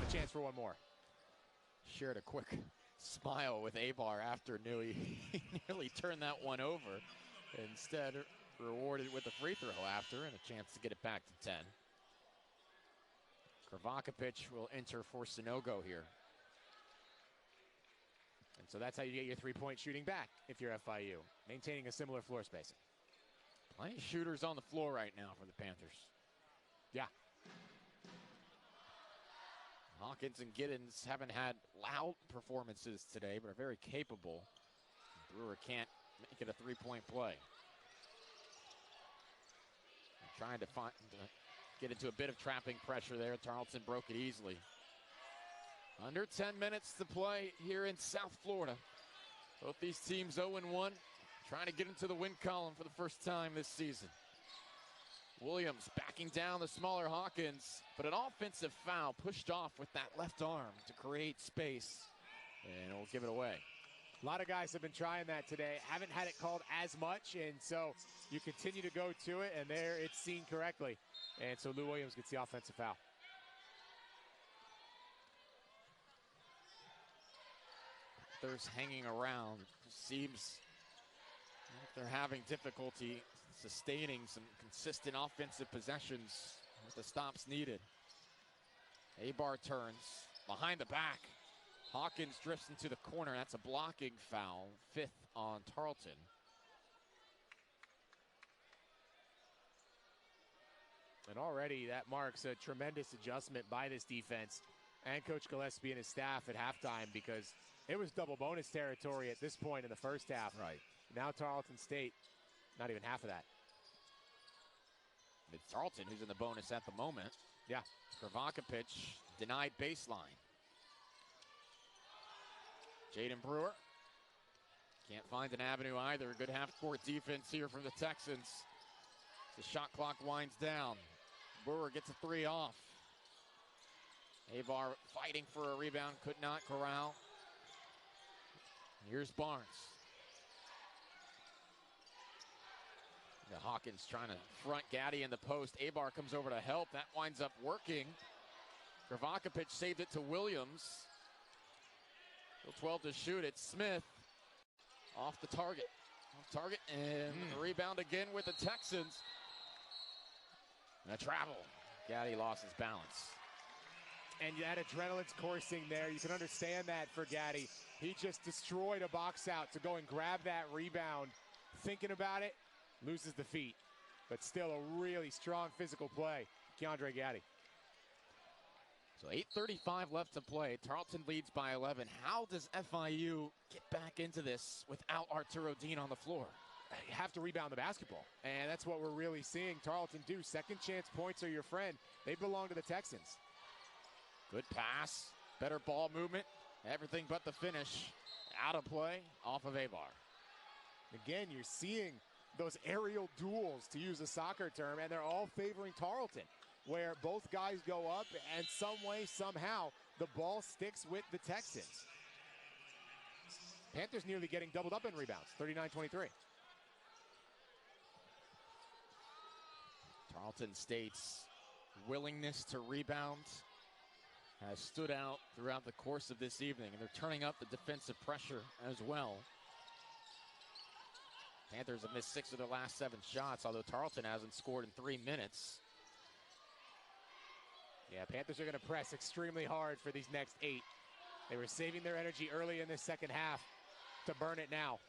Speaker 2: a chance for one more.
Speaker 1: Shared a quick smile with Abar after he nearly turned that one over. Instead, rewarded with a free throw after and a chance to get it back to 10. Kravakovic will enter for Sanogo here.
Speaker 2: And so that's how you get your 3-point shooting back if you're FIU, maintaining a similar floor spacing.
Speaker 1: Plenty of shooters on the floor right now for the Panthers.
Speaker 2: Yeah.
Speaker 1: Hawkins and Giddens haven't had loud performances today, but are very capable. Brewer can't make it a 3-point play. Trying to get into a bit of trapping pressure there. Tarleton broke it easily. Under 10 minutes to play here in South Florida. Both these teams 0-1, trying to get into the win column for the first time this season. Williams backing down the smaller Hawkins, but an offensive foul pushed off with that left arm to create space, and we'll give it away.
Speaker 2: A lot of guys have been trying that today, haven't had it called as much, and so you continue to go to it, and there it's seen correctly. And so Lou Williams gets the offensive foul.
Speaker 1: Panthers hanging around. Seems like they're having difficulty sustaining some consistent offensive possessions with the stops needed. Abar turns behind the back. Hawkins drifts into the corner. That's a blocking foul, 5th on Tarleton.
Speaker 2: And already that marks a tremendous adjustment by this defense and Coach Gillespie and his staff at halftime, because it was double bonus territory at this point in the first half.
Speaker 1: Right.
Speaker 2: Now Tarleton State, not even half of that.
Speaker 1: It's Tarleton who's in the bonus at the moment.
Speaker 2: Yeah.
Speaker 1: Kravakovic denied baseline. Jaden Brewer can't find an avenue either. Good half-court defense here from the Texans. The shot clock winds down. Brewer gets a 3 off. Avar fighting for a rebound, could not corral. Here's Barnes. Hawkins trying to front Gaddy in the post. Abar comes over to help. That winds up working. Kravakovic saved it to Williams. Still 12 to shoot. It's Smith off the target. Off target, and the rebound again with the Texans. And a travel. Gaddy lost his balance.
Speaker 2: And that adrenaline's coursing there. You can understand that for Gaddy. He just destroyed a box out to go and grab that rebound. Thinking about it, loses the feet. But still a really strong physical play. Keandre Gaddy.
Speaker 1: So 8:35 left to play. Tarleton leads by 11. How does FIU get back into this without Arturo Dean on the floor?
Speaker 2: have to rebound the basketball. And that's what we're really seeing Tarleton do. Second chance points are your friend. They belong to the Texans.
Speaker 1: Good pass, better ball movement, everything but the finish. Out of play, off of Abar.
Speaker 2: Again, you're seeing those aerial duels, to use a soccer term, and they're all favoring Tarleton, where both guys go up, and some way, somehow, the ball sticks with the Texans. Panthers nearly getting doubled up in rebounds, 39-23.
Speaker 1: Tarleton State's willingness to rebound has stood out throughout the course of this evening, and they're turning up the defensive pressure as well. Panthers have missed 6 of their last 7 shots, although Tarleton hasn't scored in 3 minutes.
Speaker 2: Yeah, Panthers are going to press extremely hard for these next 8. They were saving their energy early in this second half to burn it now.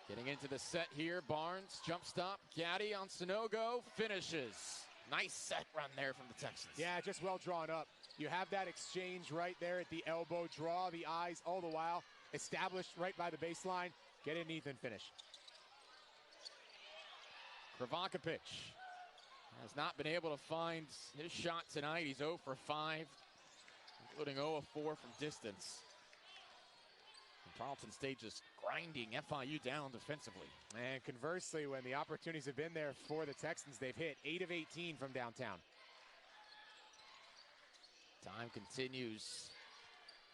Speaker 1: Getting into the set here, Barnes, jump stop, Gaddy on Sonogo, finishes. Nice set run there from the Texans.
Speaker 2: Yeah, just well drawn up. You have that exchange right there at the elbow, draw the eyes all the while, established right by the baseline, get in, Ethan, finish.
Speaker 1: Kravakovic has not been able to find his shot tonight. He's 0 for 5, including 0 of 4 from distance. And Tarleton State just grinding FIU down defensively.
Speaker 2: And conversely, when the opportunities have been there for the Texans, they've hit 8 of 18 from downtown.
Speaker 1: Time continues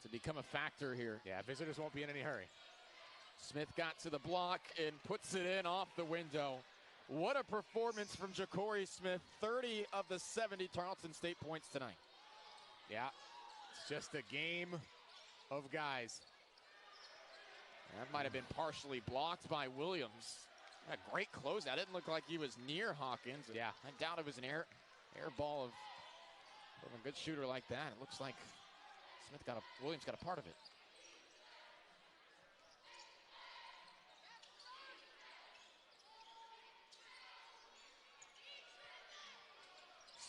Speaker 1: to become a factor here.
Speaker 2: Yeah, visitors won't be in any hurry.
Speaker 1: Smith got to the block and puts it in off the window. What a performance from Jakorie Smith. 30 of the 70 Tarleton State points tonight.
Speaker 2: Yeah, it's just a game of guys.
Speaker 1: That might have been partially blocked by Williams. A great closeout. Didn't look like he was near Hawkins.
Speaker 2: Yeah,
Speaker 1: I doubt it was an air ball of a good shooter like that. It looks like Williams got a part of it.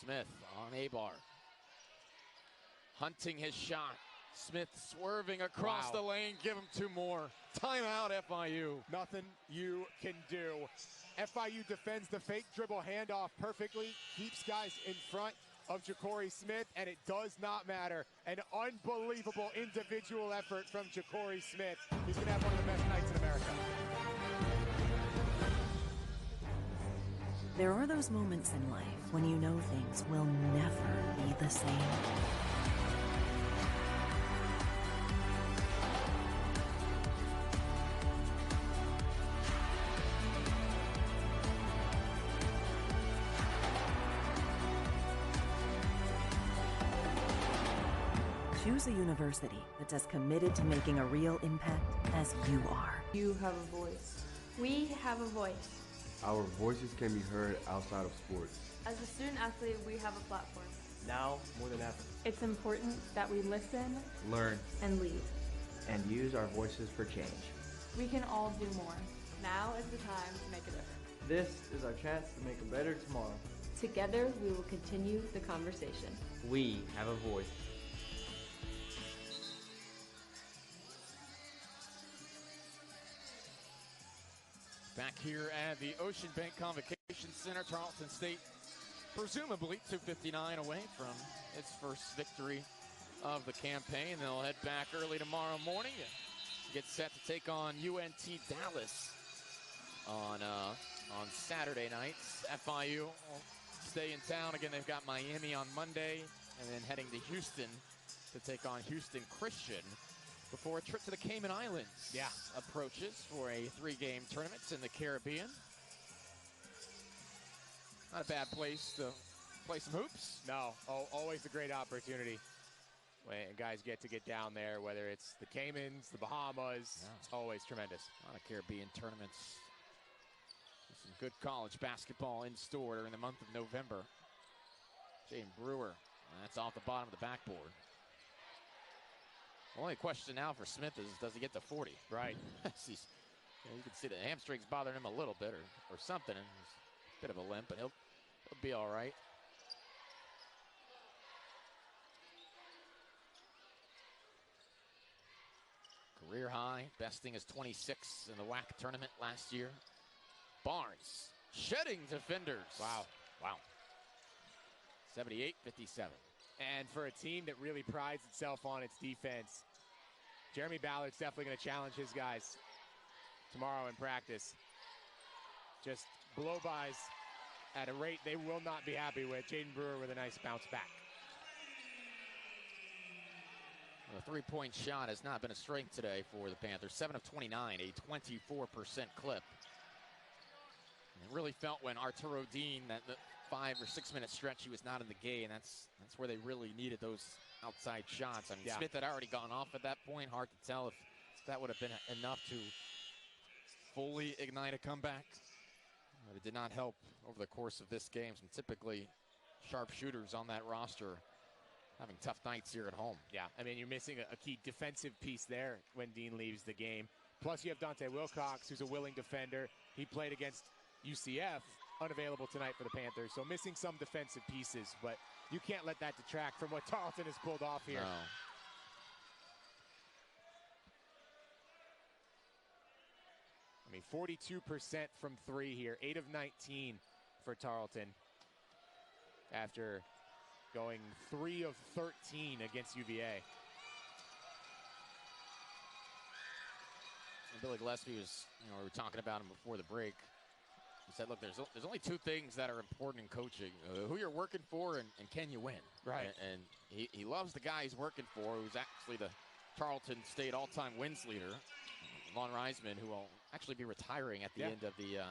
Speaker 1: Smith on Abar. Hunting his shot. Smith swerving across the lane. Give him 2 more. Timeout, FIU.
Speaker 2: Nothing you can do. FIU defends the fake dribble handoff perfectly. Keeps guys in front of Jakorie Smith, and it does not matter. An unbelievable individual effort from Jakorie Smith. He's going to have one of the best nights in America.
Speaker 3: There are those moments in life when you know things will never be the same. Choose a university that's as committed to making a real impact as you are.
Speaker 4: You have a voice.
Speaker 5: We have a voice.
Speaker 6: Our voices can be heard outside of sports.
Speaker 5: As a student athlete, we have a platform.
Speaker 7: Now more than ever.
Speaker 4: It's important that we listen,
Speaker 7: Learn.
Speaker 4: and lead.
Speaker 7: And use our voices for change.
Speaker 4: We can all do more.
Speaker 5: Now is the time to make a difference.
Speaker 7: This is our chance to make a better tomorrow.
Speaker 5: Together, we will continue the conversation.
Speaker 7: We have a voice.
Speaker 1: Back here at the Ocean Bank Convocation Center, Tarleton State presumably 2:59 away from its first victory of the campaign. They'll head back early tomorrow morning and get set to take on UNT Dallas on Saturday nights. FIU will stay in town. Again, they've got Miami on Monday and then heading to Houston to take on Houston Christian before a trip to the Cayman Islands approaches for a 3-game tournament in the Caribbean. Not a bad place to play some hoops.
Speaker 2: No, always a great opportunity when guys get down there, whether it's the Caymans, the Bahamas. Yeah. It's always tremendous.
Speaker 1: A lot of Caribbean tournaments. Some good college basketball in store during the month of November. Jane Brewer, that's off the bottom of the backboard. Only question now for Smith is, does he get to 40?
Speaker 2: Right.
Speaker 1: You can see the hamstrings bothering him a little bit or something. And a bit of a limp, but he'll be all right. Career high, besting his 26 in the WAC tournament last year. Barnes shedding defenders.
Speaker 2: Wow.
Speaker 1: 78-57.
Speaker 2: And for a team that really prides itself on its defense, Jeremy Ballard's definitely going to challenge his guys tomorrow in practice. Just blow-bys at a rate they will not be happy with. Jaden Brewer with a nice bounce back.
Speaker 1: The three-point shot has not been a strength today for the Panthers. 7 of 29, a 24% clip. And it really felt when Arturo Dean, that 5 or 6 minute stretch, he was not in the game. That's where they really needed those outside shots. I mean, Smith had already gone off at that point. Hard to tell if that would have been enough to fully ignite a comeback. But it did not help over the course of this game. Some typically sharp shooters on that roster having tough nights here at home.
Speaker 2: Yeah, I mean, you're missing a key defensive piece there when Dean leaves the game. Plus, you have Dante Wilcox, who's a willing defender. He played against UCF, unavailable tonight for the Panthers. So missing some defensive pieces, but you can't let that detract from what Tarleton has pulled off here.
Speaker 1: No.
Speaker 2: I mean, 42% from three here, 8 of 19 for Tarleton after going 3 of 13 against UVA.
Speaker 1: And Billy Gillespie was, we were talking about him before the break. He said, look, there's only 2 things that are important in coaching, who you're working for and can you win?
Speaker 2: Right.
Speaker 1: And he loves the guy he's working for, who's actually the Tarleton State all-time wins leader, Lon Reisman, who will actually be retiring at the end of the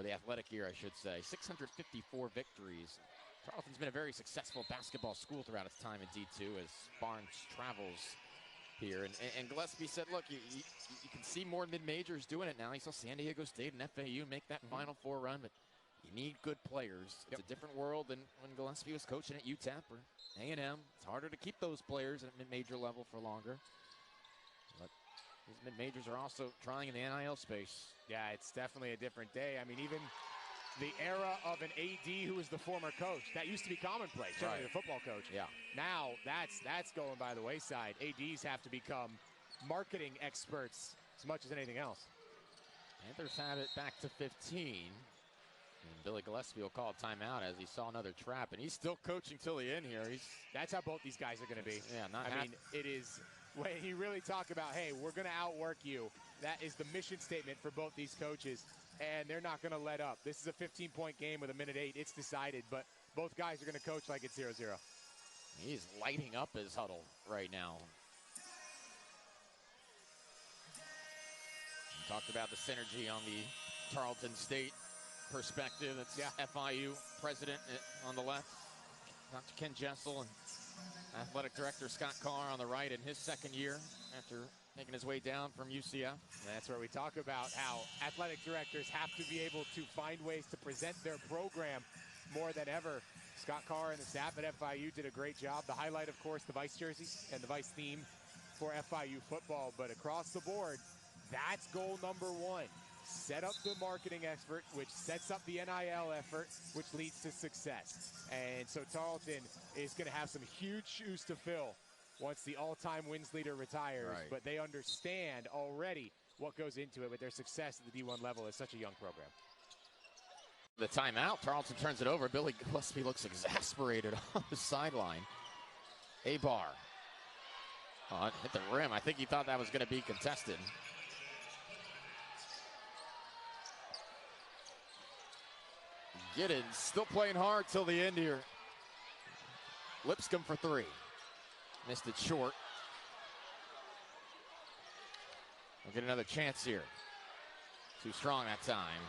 Speaker 1: the athletic year, I should say. 654 victories. Tarleton's been a very successful basketball school throughout its time in D2 as Barnes travels here. And Gillespie said, look, you can see more mid-majors doing it now. He saw San Diego State and FAU make that Final Four run, but you need good players. It's a different world than when Gillespie was coaching at UTEP or A&M. It's harder to keep those players at mid-major level for longer. But these mid-majors are also trying in the NIL space.
Speaker 2: Yeah, it's definitely a different day. I mean, even the era of an AD who was the former coach, that used to be commonplace, certainly the football coach.
Speaker 1: Yeah.
Speaker 2: Now that's going by the wayside. ADs have to become marketing experts as much as anything else.
Speaker 1: Panthers have it back to 15. And Billy Gillespie will call a timeout as he saw another trap, and he's still coaching till the end here.
Speaker 2: That's how both these guys are going to be.
Speaker 1: Yeah,
Speaker 2: I mean, it is when you really talk about, hey, we're going to outwork you. That is the mission statement for both these coaches, and they're not going to let up. This is a 15-point game with 1:08. It's decided, but both guys are going to coach like it's 0-0.
Speaker 1: He's lighting up his huddle right now. We talked about the synergy on the Tarleton State perspective. That's FIU president on the left, Dr. Ken Jessel, and athletic director Scott Carr on the right in his second year after making his way down from UCF.
Speaker 2: And that's where we talk about how athletic directors have to be able to find ways to present their program more than ever. Scott Carr and the staff at FIU did a great job. The highlight, of course, the Vice jersey and the Vice theme for FIU football. But across the board, that's goal number 1. Set up the marketing effort, which sets up the NIL effort, which leads to success. And so Tarleton is going to have some huge shoes to fill once the all-time wins leader retires.
Speaker 1: Right.
Speaker 2: But they understand already what goes into it with their success at the D1 level as such a young program.
Speaker 1: The timeout, Tarleton turns it over. Billy Gillespie looks exasperated on the sideline. Abar hit the rim. I think he thought that was going to be contested. Giddens still playing hard till the end here. Lipscomb for 3. Missed it short. We'll get another chance here. Too strong that time.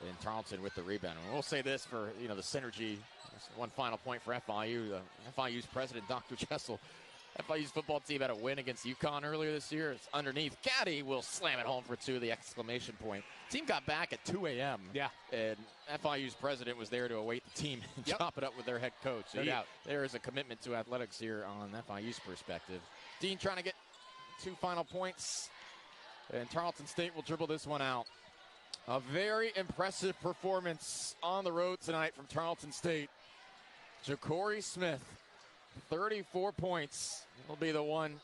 Speaker 1: And Tarleton with the rebound. And we'll say this for the synergy. One final point for FIU. FIU's president, Dr. Jessel. FIU's football team had a win against UConn earlier this year. It's underneath. Caddy will slam it home for 2, the exclamation point. Team got back at 2 a.m.
Speaker 2: Yeah.
Speaker 1: And FIU's president was there to await the team and chop it up with their head coach. So there is a commitment to athletics here on FIU's perspective. Dean trying to get 2 final points. And Tarleton State will dribble this one out. A very impressive performance on the road tonight from Tarleton State. Jakorie Smith, 34 points. Will be the one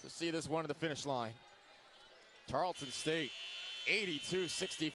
Speaker 1: to see this one to the finish line. Tarleton State, 82-64.